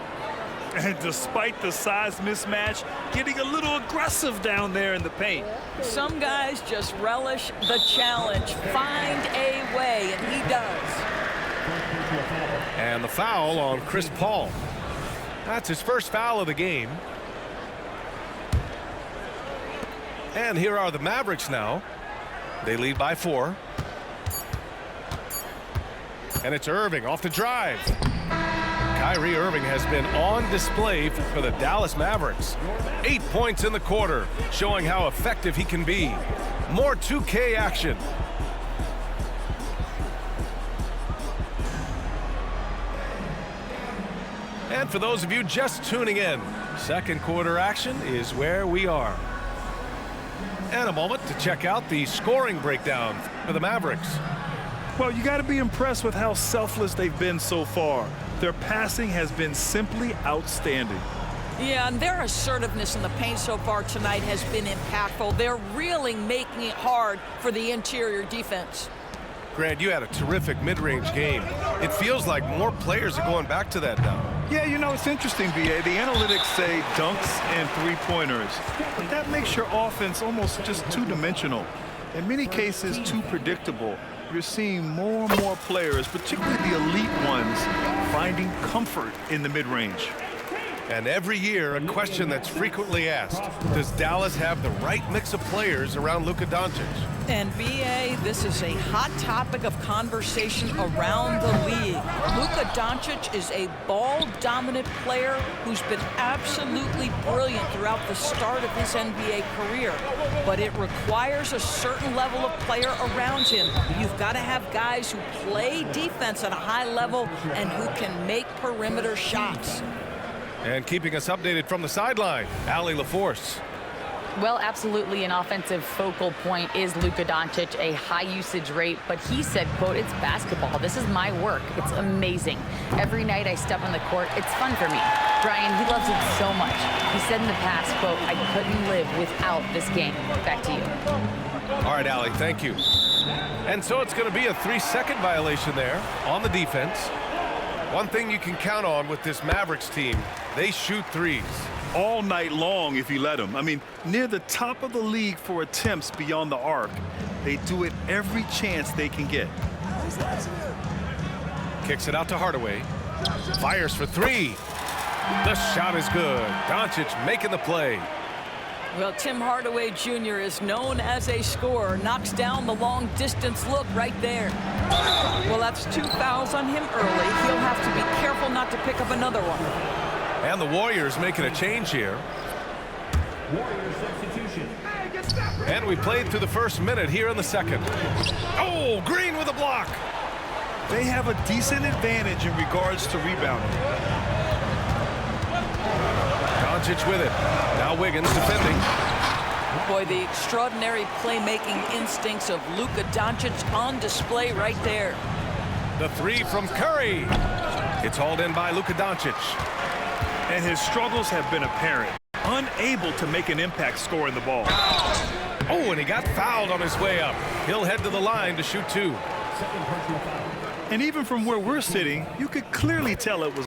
And despite the size mismatch, getting a little aggressive down there in the paint. Some guys just relish the challenge. Find a way, and he does. And the foul on Chris Paul. That's his first foul of the game. And here are the Mavericks now. They lead by 4. And it's Irving off the drive. Kyrie Irving has been on display for the Dallas Mavericks. 8 points in the quarter, showing how effective he can be. More 2K action. And for those of you just tuning in, second quarter action is where we are. And a moment to check out the scoring breakdown for the Mavericks. Well, you got to be impressed with how selfless they've been so far. Their passing has been simply outstanding. Yeah, and their assertiveness in the paint so far tonight has been impactful. They're really making it hard for the interior defense. Grant, you had a terrific mid-range game. It feels like more players are going back to that now. Yeah, you know, it's interesting, B.A. The analytics say dunks and three-pointers, but that makes your offense almost just two-dimensional. In many cases, too predictable. You're seeing more and more players, particularly the elite ones, finding comfort in the mid-range. And every year, a question that's frequently asked, does Dallas have the right mix of players around Luka Doncic? And B.A., this is a hot topic of conversation around the league. Luka Doncic is a ball-dominant player who's been absolutely brilliant throughout the start of his NBA career. But it requires a certain level of player around him. You've got to have guys who play defense at a high level and who can make perimeter shots. And keeping us updated from the sideline, Allie LaForce. Well, absolutely an offensive focal point is Luka Doncic, a high usage rate, but he said, quote, it's basketball. This is my work. It's amazing. Every night I step on the court, it's fun for me. Brian, he loves it so much. He said in the past, quote, I couldn't live without this game. Back to you. All right, Allie, thank you. And so it's going to be a 3-second violation there on the defense. One thing you can count on with this Mavericks team, they shoot threes. all night long if you let them. I mean, near the top of the league for attempts beyond the arc. They do it every chance they can get. Kicks it out to Hardaway. Fires for three. The shot is good. Doncic making the play. Well, Tim Hardaway Jr. is known as a scorer. Knocks down the long distance look right there. Well, that's 2 fouls on him early. He'll have to be careful not to pick up another one. And the Warriors making a change here. Warriors substitution. And we played through the first minute here in the second. Oh, Green with a block. They have a decent advantage in regards to rebounding. Doncic with it. Now Wiggins defending. Boy, the extraordinary playmaking instincts of Luka Doncic on display right there. The three from Curry. It's hauled in by Luka Doncic. And his struggles have been apparent. Unable to make an impact scoring the ball. Oh, and he got fouled on his way up. He'll head to the line to shoot 2. Second personal foul. And even from where we're sitting, you could clearly tell it was.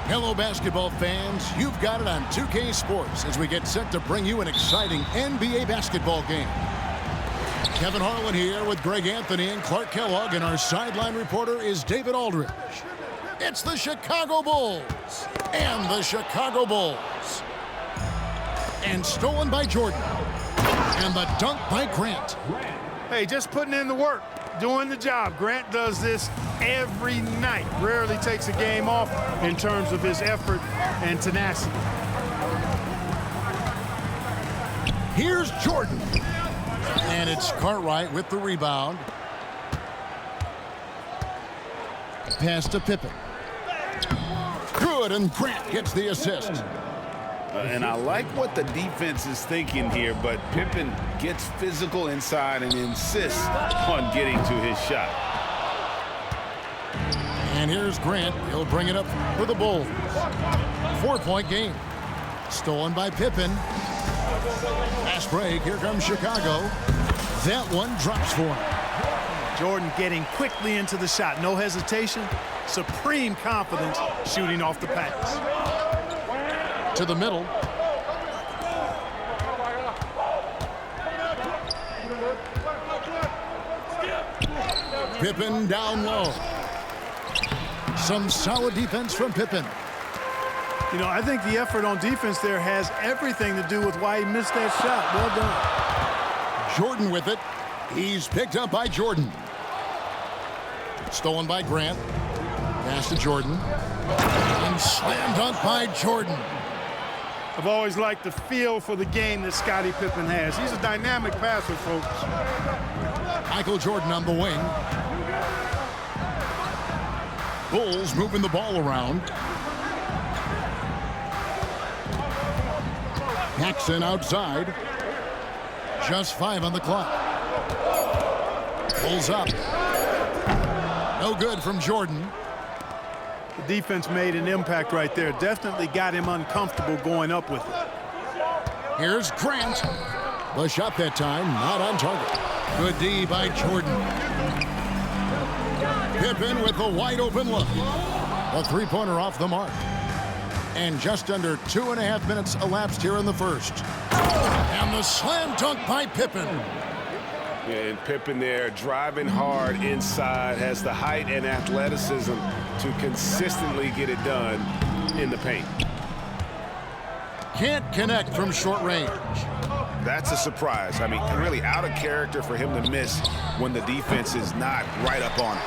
Hello, basketball fans. You've got it on 2K Sports as we get set to bring you an exciting NBA basketball game. Kevin Harlan here with Greg Anthony and Clark Kellogg, and our sideline reporter is David Aldridge. It's the Chicago Bulls and the Chicago Bulls. And stolen by Jordan. And the dunk by Grant. Hey, just putting in the work, doing the job. Grant does this every night. Rarely takes a game off in terms of his effort and tenacity. Here's Jordan. And it's Cartwright with the rebound. Pass to Pippen. Good, and Grant gets the assist. And I like what the defense is thinking here, but Pippen gets physical inside and insists on getting to his shot. And here's Grant. He'll bring it up for the Bulls. 4-point game. Stolen by Pippen. Fast break. Here comes Chicago. That one drops for him. Jordan getting quickly into the shot. No hesitation. Supreme confidence shooting off the pass. To the middle. Pippen down low. Some solid defense from Pippen. You know, I think the effort on defense there has everything to do with why he missed that shot. Well done. Jordan with it. He's picked up by Jordan. Stolen by Grant. Pass to Jordan. And slam dunk by Jordan. I've always liked the feel for the game that Scottie Pippen has. He's a dynamic passer, folks. Michael Jordan on the wing. Bulls moving the ball around. Paxson outside. Just 5 on the clock. Pulls up. No good from Jordan. The defense made an impact right there. Definitely got him uncomfortable going up with it. Here's Grant. The shot that time, not on target. Good D by Jordan. Pippen with a wide open look. A three-pointer off the mark. And just under 2.5 minutes elapsed here in the first. And the slam dunk by Pippen. And Pippen there driving hard inside, has the height and athleticism to consistently get it done in the paint. Can't connect from short range. That's a surprise. I mean, really out of character for him to miss when the defense is not right up on it.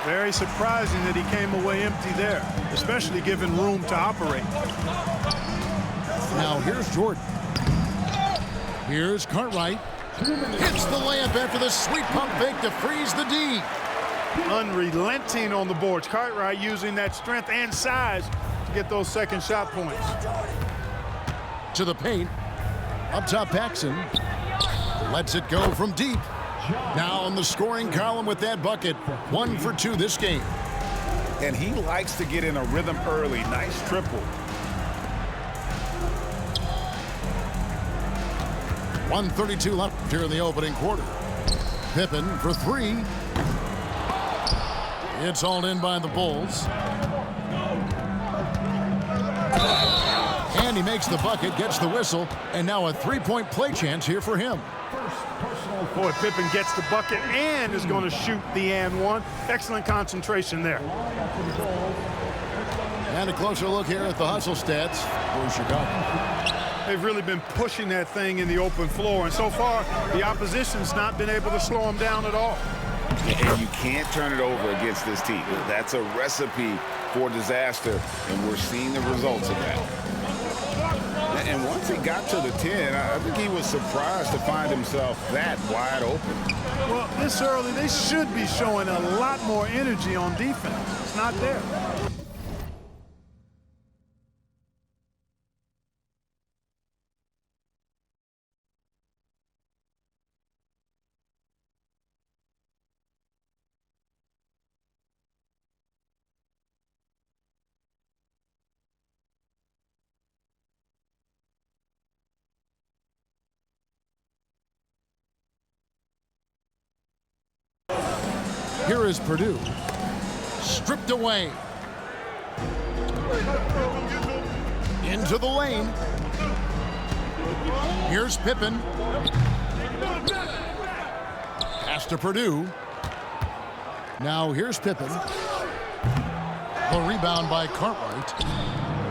Very surprising that he came away empty there, especially given room to operate. Now here's Jordan. Here's Cartwright. Hits the layup after the sweet pump fake to freeze the D. Unrelenting on the boards. Cartwright using that strength and size to get those second shot points. To the paint. Up top, Paxson. Lets it go from deep. Now on the scoring column with that bucket. 1 for 2 this game. And he likes to get in a rhythm early. Nice triple. 1:32 left here in the opening quarter. Pippen for 3. It's hauled in by the Bulls. And he makes the bucket, gets the whistle, and now a 3-point play chance here for him. Boy, Pippen gets the bucket and is going to shoot the and one. Excellent concentration there. And a closer look here at the hustle stats for Chicago. They've really been pushing that thing in the open floor, and so far, the opposition's not been able to slow them down at all. And you can't turn it over against this team. That's a recipe for disaster, and we're seeing the results of that. And once he got to the 10, I think he was surprised to find himself that wide open. Well, this early, they should be showing a lot more energy on defense. It's not there. Here is Purdue. Stripped away. Into the lane. Here's Pippen. Pass to Purdue. Now here's Pippen. The rebound by Cartwright.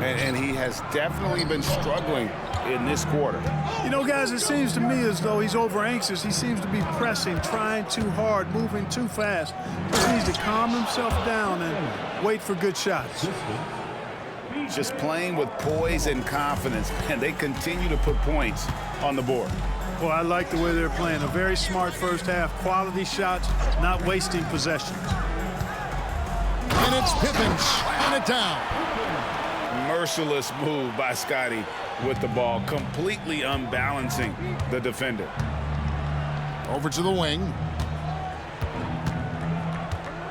And he has definitely been struggling in this quarter. You know, guys, it seems to me as though he's over anxious. He seems to be pressing, trying too hard, moving too fast. He needs to calm himself down and wait for good shots. just playing with poise and confidence, and they continue to put points on the board. Well, I like the way they're playing. A very smart first half, quality shots, not wasting possessions. And it's Pippen slamming it down. Merciless move by Scotty with the ball, completely unbalancing the defender. Over to the wing.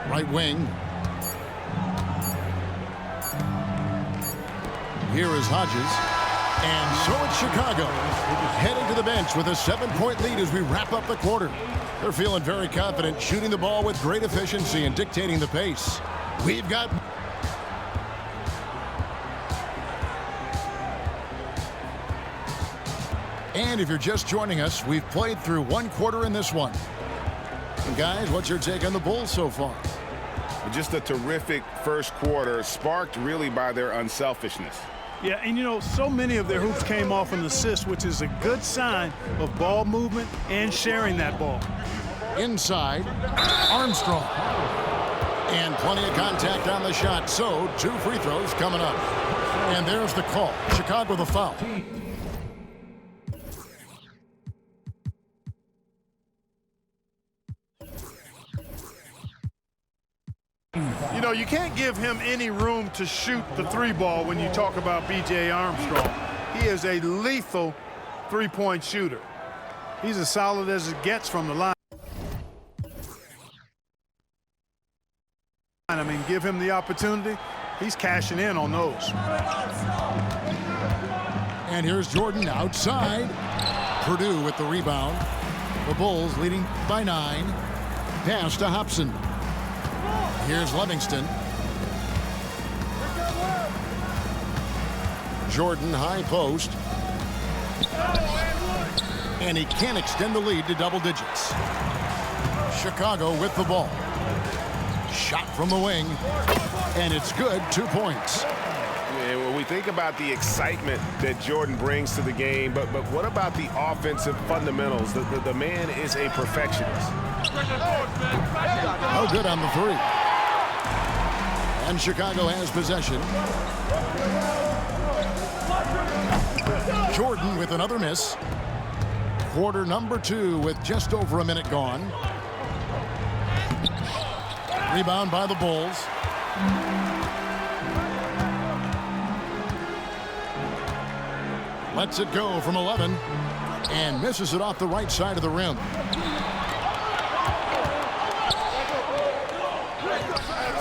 Right wing. Here is Hodges. And so it's Chicago heading to the bench with a 7-point lead as we wrap up the quarter. They're feeling very confident, shooting the ball with great efficiency and dictating the pace. We've got... And if you're just joining us, we've played through one quarter in this one. And guys, what's your take on the Bulls so far? Just a terrific first quarter, sparked really by their unselfishness. Yeah, and you know, so many of their hoops came off an assist, which is a good sign of ball movement and sharing that ball. Inside, Armstrong. And plenty of contact on the shot, so 2 free throws coming up. And there's the call. Chicago the foul. You know, you can't give him any room to shoot the 3-ball when you talk about B.J. Armstrong. He is a lethal 3-point shooter. He's as solid as it gets from the line. I mean, give him the opportunity. He's cashing in on those. And here's Jordan outside. Purdue with the rebound. The Bulls leading by 9. Pass to Hobson. Here's Livingston. Jordan high post. And he can't extend the lead to double digits. Chicago with the ball. Shot from the wing. And it's good, 2 points. And when we think about the excitement that Jordan brings to the game, but what about the offensive fundamentals? The man is a perfectionist. Oh, good on the 3. And Chicago has possession. Jordan with another miss. Quarter number 2 with just over a minute gone. Rebound by the Bulls. Lets it go from 11 and misses it off the right side of the rim.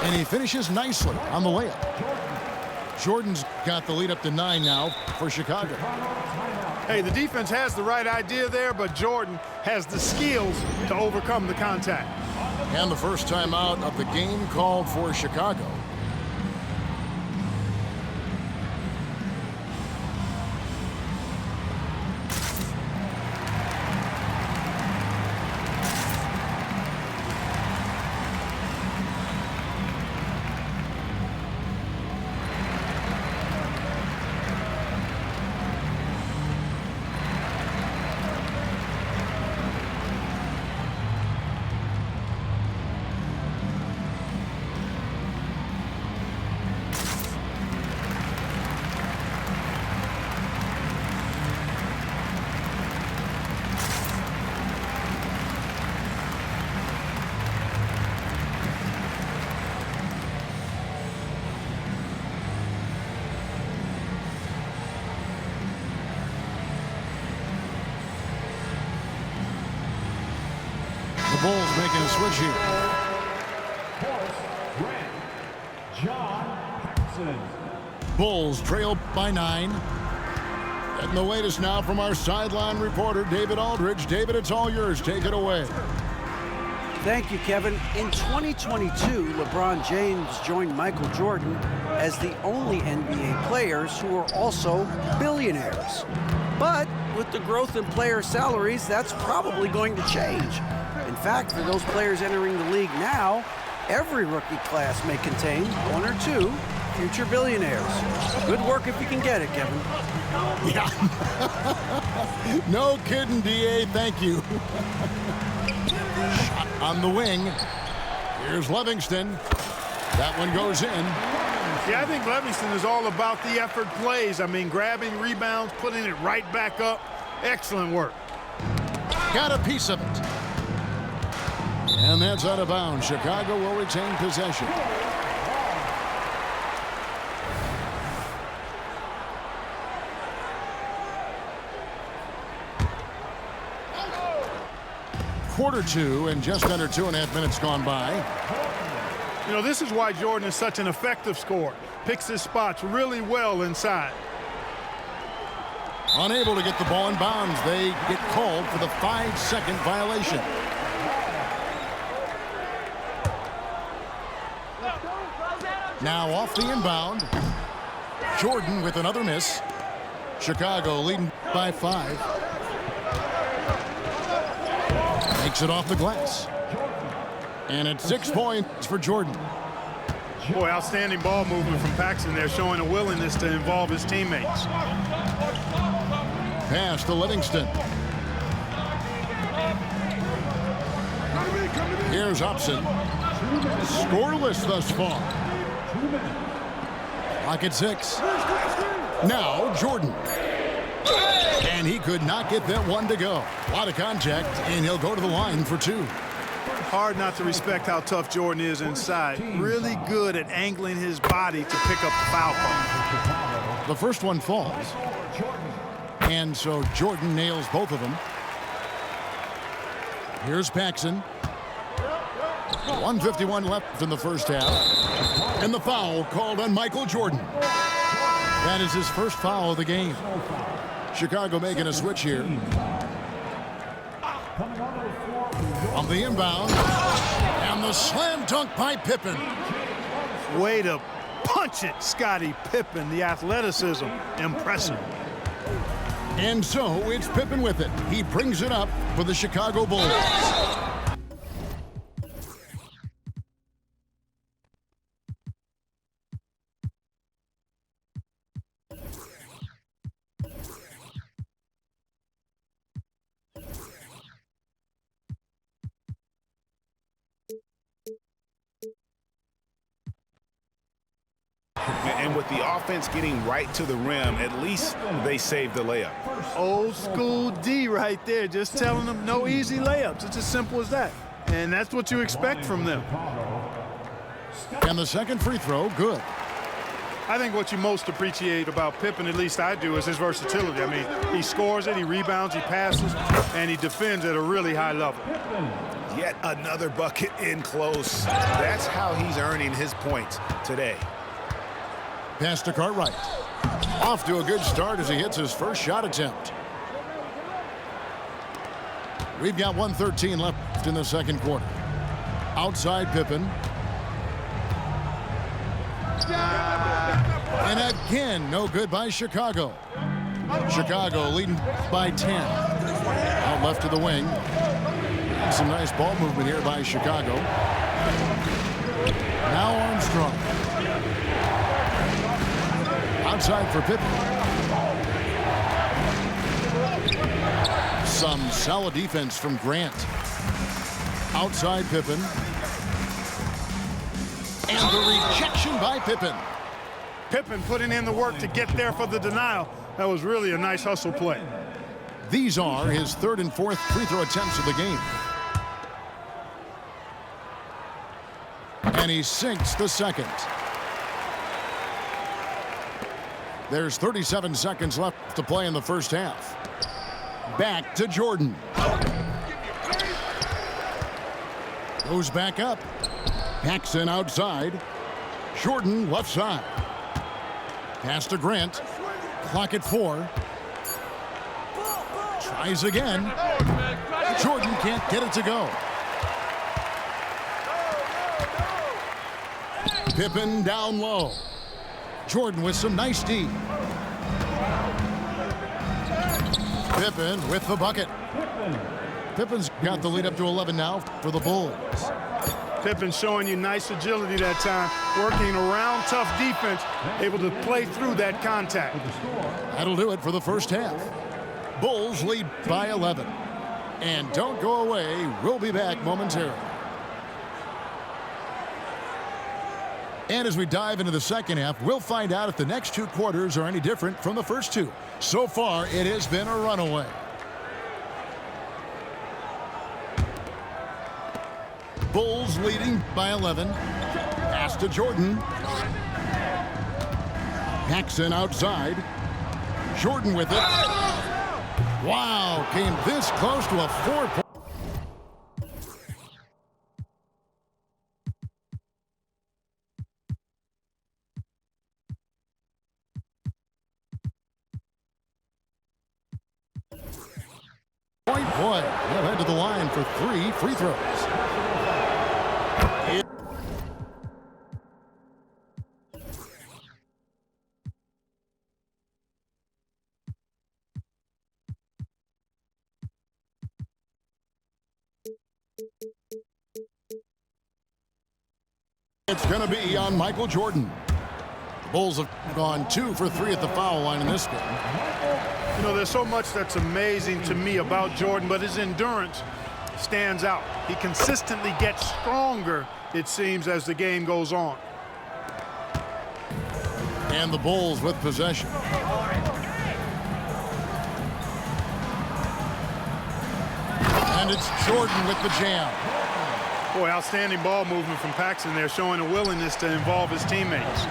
And he finishes nicely on the layup. Jordan's got the lead up to 9 now for Chicago. Hey, the defense has the right idea there, but Jordan has the skills to overcome the contact. And the first timeout of the game called for Chicago. The Bulls making a switch here. Bulls trail by 9. Getting the latest now from our sideline reporter, David Aldridge. David, it's all yours. Take it away. Thank you, Kevin. In 2022, LeBron James joined Michael Jordan as the only NBA players who are also billionaires. But with the growth in player salaries, that's probably going to change. In fact, for those players entering the league now, every rookie class may contain 1 or 2 future billionaires. Good work if you can get it, Kevin. Yeah. No kidding, D.A. Thank you. Shot on the wing. Here's Livingston. That one goes in. Yeah, I think Livingston is all about the effort plays. I mean, grabbing rebounds, putting it right back up. Excellent work. Got a piece of it. And that's out of bounds. Chicago will retain possession. Quarter two and just under 2.5 minutes gone by. You know, this is why Jordan is such an effective scorer. Picks his spots really well inside. Unable to get the ball in bounds. They get called for the 5-second violation. Now off the inbound. Jordan with another miss. Chicago leading by 5. Takes it off the glass. And it's 6 points for Jordan. Boy, outstanding ball movement from Paxson there, showing a willingness to involve his teammates. Pass to Livingston. Here's Upson. Scoreless thus far. Clock at 6. Now Jordan. And he could not get that one to go. A lot of contact, and he'll go to the line for 2. Hard not to respect how tough Jordan is inside. Really good at angling his body to pick up the foul call. The first one falls. And so Jordan nails both of them. Here's Paxson. 1:51 left in the first half. And the foul called on Michael Jordan. That is his first foul of the game. Chicago making a switch here. On the inbound. And the slam dunk by Pippen. Way to punch it, Scottie Pippen. The athleticism, impressive. And so it's Pippen with it. He brings it up for the Chicago Bulls. And with the offense getting right to the rim, at least they saved the layup. Old school D right there, just telling them no easy layups. It's as simple as that. And that's what you expect from them. And the second free throw, good. I think what you most appreciate about Pippen, at least I do, is his versatility. I mean, he scores it, he rebounds, he passes, and he defends at a really high level. Yet another bucket in close. That's how he's earning his points today. Pass to Cartwright. Off to a good start as he hits his first shot attempt. We've got 1:13 left in the second quarter. Outside Pippen. And again, no good by Chicago. Chicago leading by 10. Out left to the wing. Some nice ball movement here by Chicago. Now Armstrong. Outside for Pippen. Some solid defense from Grant. Outside Pippen. And the rejection by Pippen. Pippen putting in the work to get there for the denial. That was really a nice hustle play. These are his third and fourth free throw attempts of the game. And he sinks the second. There's 37 seconds left to play in the first half. Back to Jordan. Goes back up. Paxson outside. Jordan left side. Pass to Grant. Clock at 4. Tries again. Jordan can't get it to go. Pippen down low. Jordan with some nice D. Pippen with the bucket. Pippen's got the lead up to 11 now for the Bulls. Pippen showing you nice agility that time, working around tough defense, able to play through that contact. That'll do it for the first half. Bulls lead by 11. And don't go away. We'll be back momentarily. And as we dive into the second half, we'll find out if the next 2 quarters are any different from the first 2. So far, it has been a runaway. Bulls leading by 11. Pass to Jordan. Paxson outside. Jordan with it. Wow, came this close to a 4-point. Point play. They'll head to the line for 3 free throws. It's going to be on Michael Jordan. The Bulls have gone 2 for 3 at the foul line in this game. You know, there's so much that's amazing to me about Jordan, but his endurance stands out. He consistently gets stronger, it seems, as the game goes on. And the Bulls with possession. And it's Jordan with the jam. Boy, outstanding ball movement from Paxson there, showing a willingness to involve his teammates.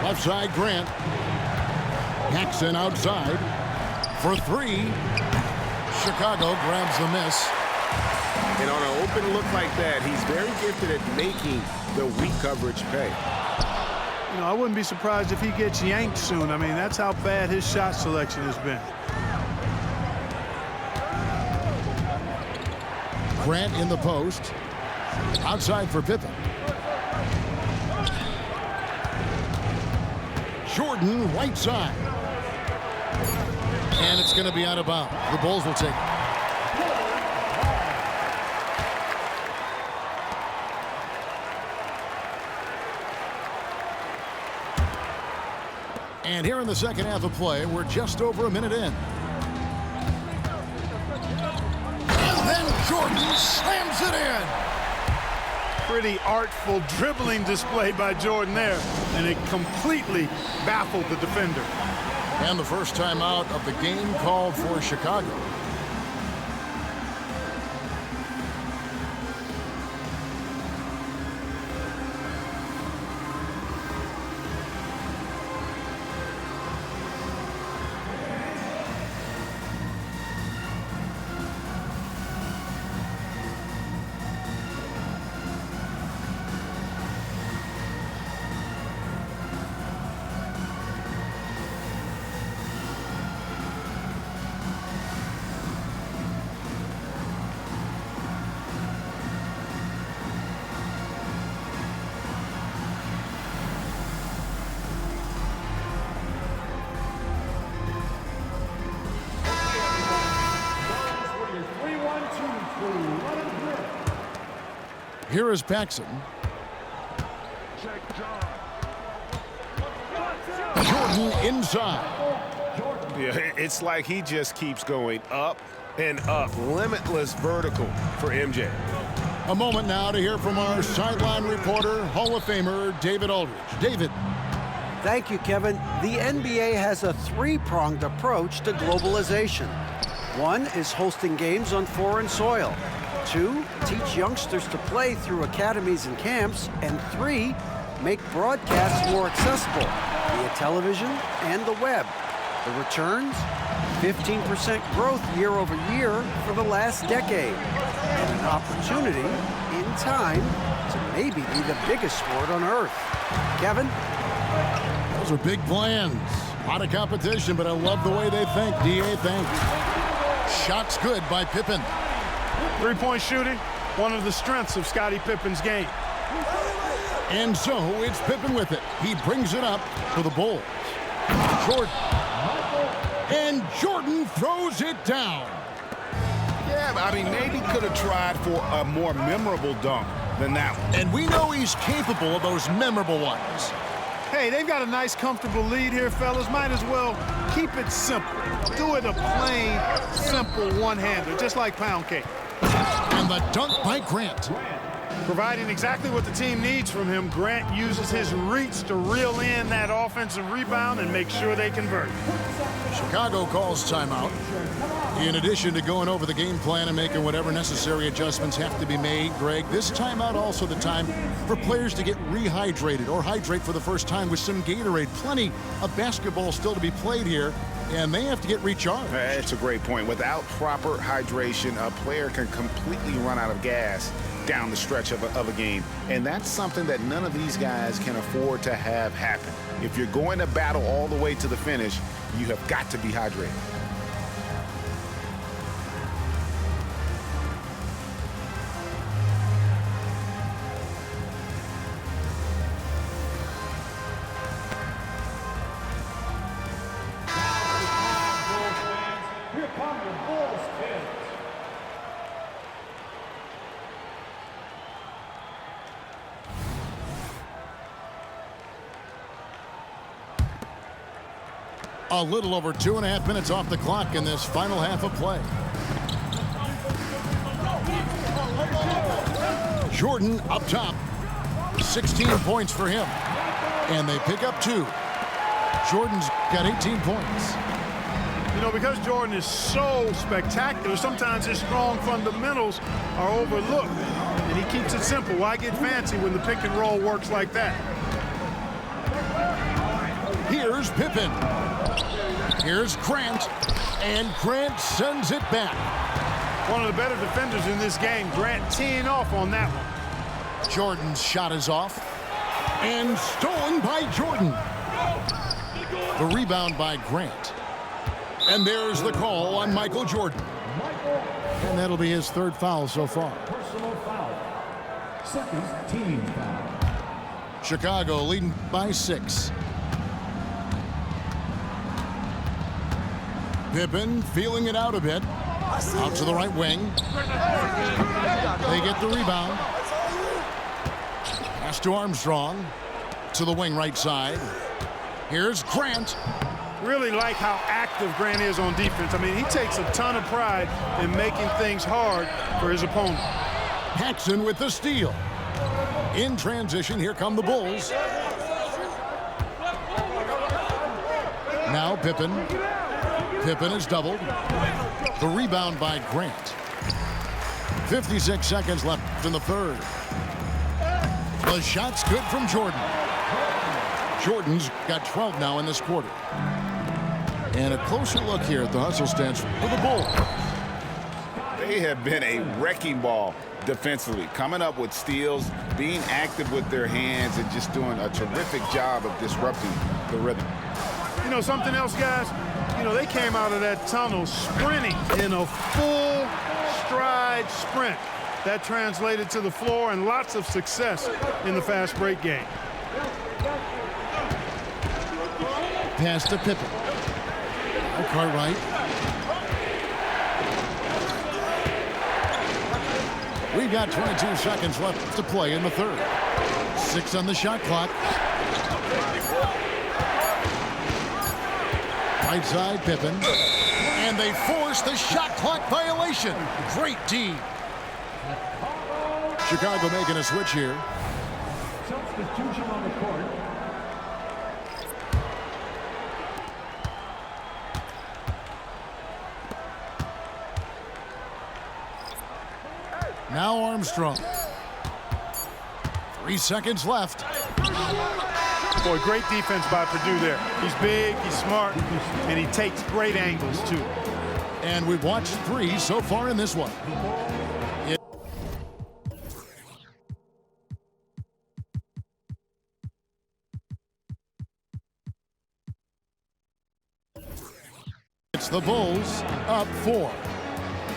Left side, Grant. Paxson outside for 3. Chicago grabs the miss. And on an open look like that, he's very gifted at making the weak coverage pay. You know, I wouldn't be surprised if he gets yanked soon. I mean, that's how bad his shot selection has been. Grant in the post. Outside for Pippen. Jordan right side. And it's going to be out of bounds. The Bulls will take it. And here in the second half of play, we're just over a minute in. And then Jordan slams it in. Pretty artful dribbling display by Jordan there, and it completely baffled the defender. And the first time out of the game called for Chicago. Here is Paxson. Jordan inside. Yeah, it's like he just keeps going up and up. Limitless vertical for MJ. A moment now to hear from our sideline reporter, Hall of Famer David Aldridge. David. Thank you, Kevin. The NBA has a 3-pronged approach to globalization. 1 is hosting games on foreign soil. 2, teach youngsters to play through academies and camps. And 3, make broadcasts more accessible via television and the web. The returns? 15% growth year over year for the last decade. And an opportunity, in time, to maybe be the biggest sport on earth. Kevin? Those are big plans. A lot of competition, but I love the way they think. D.A., thanks. Shots good by Pippen. 3-point shooting, one of the strengths of Scottie Pippen's game. And so it's Pippen with it. He brings it up for the Bulls. Jordan. And Jordan throws it down. Yeah, I mean, maybe could have tried for a more memorable dunk than that one. And we know he's capable of those memorable ones. Hey, they've got a nice, comfortable lead here, fellas. Might as well keep it simple. Do it a plain, simple one-hander, just like pound cake. And the dunk by Grant. Providing exactly what the team needs from him, Grant uses his reach to reel in that offensive rebound and make sure they convert. Chicago calls timeout. In addition to going over the game plan and making whatever necessary adjustments have to be made, Greg, this timeout also the time for players to get rehydrated or hydrate for the first time with some Gatorade. Plenty of basketball still to be played here, and they have to get recharged. That's a great point. Without proper hydration, a player can completely run out of gas down the stretch of a game. And that's something that none of these guys can afford to have happen. If you're going to battle all the way to the finish, you have got to be hydrated. Here come the Bulls kids. A little over 2.5 minutes off the clock in this final half of play. Jordan up top. 16 points for him. And they pick up 2. Jordan's got 18 points. You know, because Jordan is so spectacular, sometimes his strong fundamentals are overlooked. And he keeps it simple. Why get fancy when the pick and roll works like that? Here's Pippen. Here's Grant. And Grant sends it back. One of the better defenders in this game. Grant teeing off on that one. Jordan's shot is off. And stolen by Jordan. The rebound by Grant. And there's the call on Michael Jordan. And that'll be his 3rd foul so far. Personal foul. 2nd team foul. Chicago leading by 6. Pippen feeling it out a bit. Out to the right wing. They get the rebound. Pass to Armstrong. To the wing right side. Here's Grant. Really like how active Grant is on defense. I mean, he takes a ton of pride in making things hard for his opponent. Paxson with the steal. In transition, here come the Bulls. Now Pippen. Pippen is doubled. The rebound by Grant. 56 seconds left in the 3rd. The shot's good from Jordan. Jordan's got 12 now in this quarter. And a closer look here at the hustle stance for the Bulls. They have been a wrecking ball defensively, coming up with steals, being active with their hands, and just doing a terrific job of disrupting the rhythm. You know, something else, guys? You know, they came out of that tunnel sprinting in a full stride sprint. That translated to the floor and lots of success in the fast break game. Pass to Pippen. Cartwright. We've got 22 seconds left to play in the 3rd. 6 on the shot clock. Right side, Pippen. And they force the shot clock violation. Great D. Chicago making a switch here. Substitution on the court. Now Armstrong. 3 seconds left. Boy, great defense by Purdue there. He's big, he's smart, and he takes great angles, too. And we've watched 3 so far in this one. It's the Bulls up 4.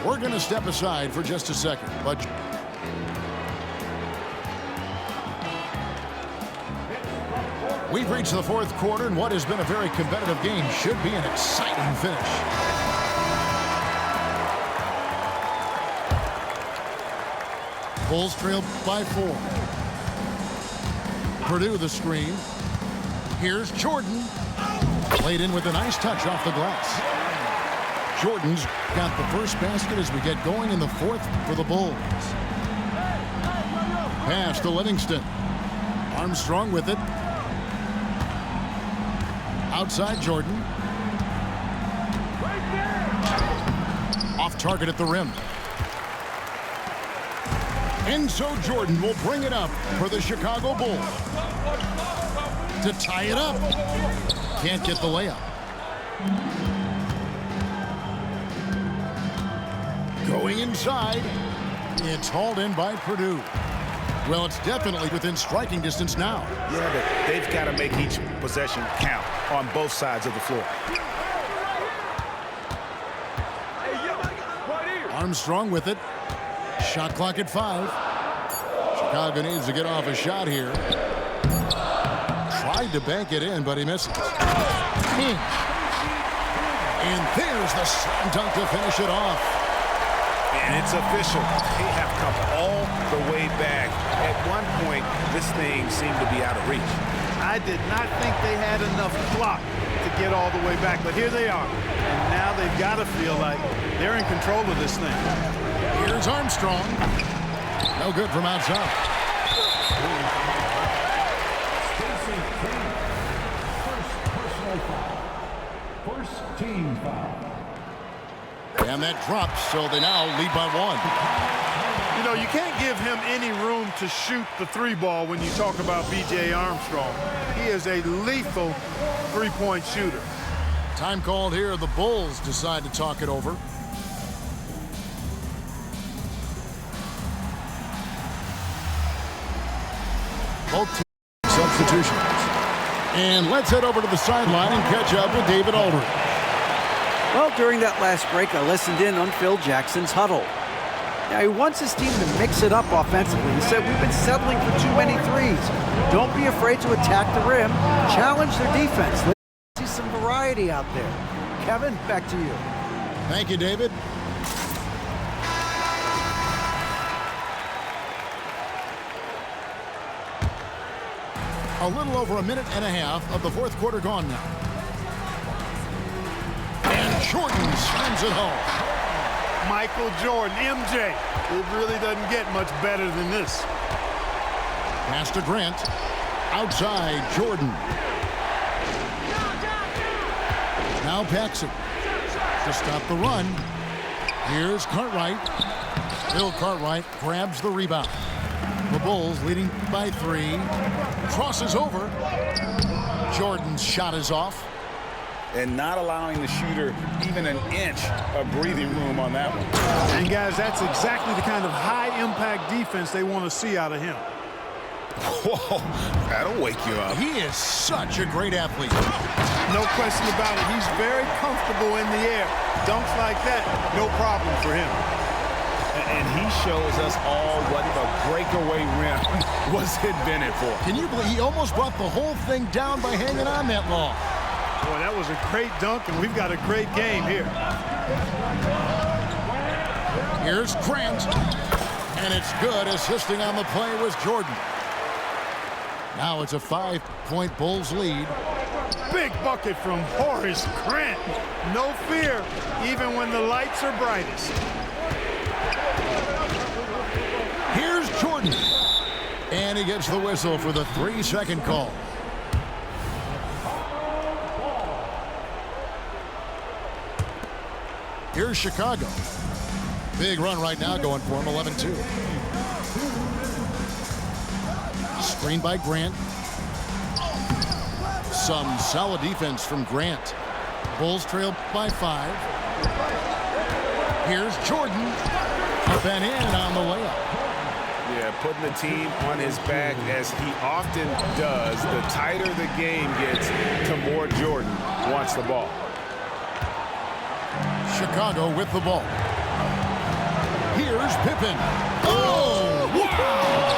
We're going to step aside for just a second, but we've reached the 4th quarter, and what has been a very competitive game should be an exciting finish. Bulls trail by 4. Purdue the screen. Here's Jordan. Played in with a nice touch off the glass. Jordan's got the first basket as we get going in the 4th for the Bulls. Pass to Livingston. Armstrong with it. Outside Jordan. Off target at the rim. And so Jordan will bring it up for the Chicago Bulls to tie it up. Can't get the layup. Going inside. It's hauled in by Purdue. Well, it's definitely within striking distance now. Yeah, but they've got to make each possession count on both sides of the floor. Armstrong with it. Shot clock at 5. Chicago needs to get off a shot here. Tried to bank it in, but he misses. And there's the slam dunk to finish it off. And it's official. They have come all the way back. At one point, this thing seemed to be out of reach. I did not think they had enough clock to get all the way back, but here they are. And now they've got to feel like they're in control of this thing. Here's Armstrong. No good from outside. First team foul. And that drops, so they now lead by 1. You know, you can't give him any room to shoot the 3 ball when you talk about B.J. Armstrong. He is a lethal 3-point shooter. Time called here. The Bulls decide to talk it over. Both teams substitutions. And let's head over to the sideline and catch up with David Aldridge. Well, during that last break, I listened in on Phil Jackson's huddle. Now, he wants his team to mix it up offensively. He said, we've been settling for too many threes. Don't be afraid to attack the rim. Challenge their defense. Let's see some variety out there. Kevin, back to you. Thank you, David. A little over a minute and a half of the fourth quarter gone now. And Jordan slams it home. Michael Jordan, MJ. It really doesn't get much better than this. Pass to Grant. Outside, Jordan. Now Paxson to stop the run. Here's Cartwright. Bill Cartwright grabs the rebound. The Bulls leading by 3. Crosses over. Jordan's shot is off. And not allowing the shooter even an inch of breathing room on that one. And guys, that's exactly the kind of high-impact defense they want to see out of him. Whoa, that'll wake you up. He is such a great athlete. No question about it. He's very comfortable in the air. Dunks like that, no problem for him. And he shows us all what the breakaway rim was invented for. Can you believe he almost brought the whole thing down by hanging on that long? Boy, that was a great dunk, and we've got a great game here. Here's Grant. And it's good. Assisting on the play was Jordan. Now it's a 5-point Bulls lead. Big bucket from Horace Grant. No fear, even when the lights are brightest. Here's Jordan. And he gets the whistle for the 3-second call. Here's Chicago. Big run right now going for him, 11-2. Screen by Grant. Some solid defense from Grant. Bulls trail by 5. Here's Jordan. Up and in on the layup. Yeah, putting the team on his back as he often does. The tighter the game gets, the more Jordan wants the ball. Chicago with the ball. Here's Pippen. Oh, wow!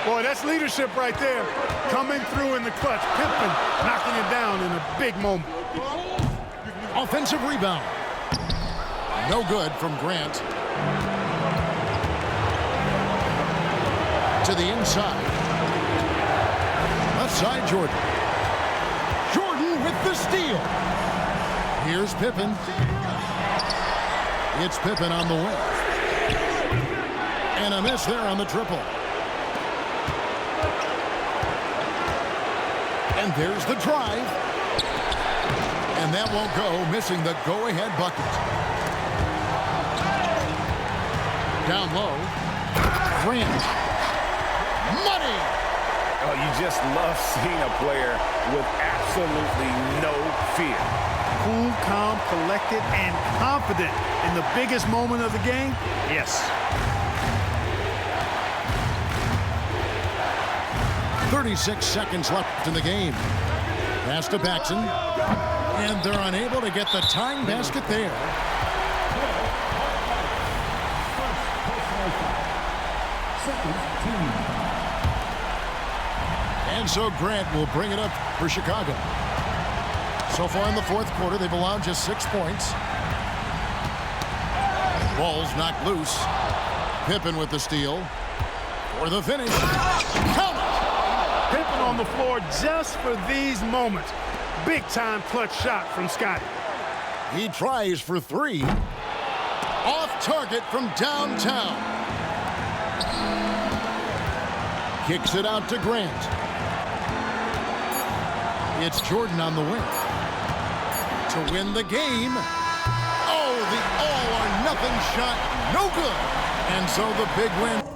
Boy, that's leadership right there. Coming through in the clutch. Pippen knocking it down in a big moment. Offensive rebound. No good from Grant. To the inside. Left side, Jordan. Jordan with the steal. Here's Pippen. It's Pippen on the wing. And a miss there on the triple. And there's the drive. And that won't go, missing the go-ahead bucket. Down low. Grant. Money! Oh, you just love seeing a player with absolutely no fear. Cool, calm, collected, and confident in the biggest moment of the game? Yes. 36 seconds left in the game. Pass to Paxson. And they're unable to get the tying basket there. And so Grant will bring it up for Chicago. So far in the fourth quarter, they've allowed just 6 points. Ball's knocked loose. Pippen with the steal. For the finish. Count it! Pippen on the floor just for these moments. Big-time clutch shot from Scotty. He tries for 3. Off target from downtown. Kicks it out to Grant. It's Jordan on the wing. To win the game. Oh, the all-or-nothing shot. No good. And so the big win.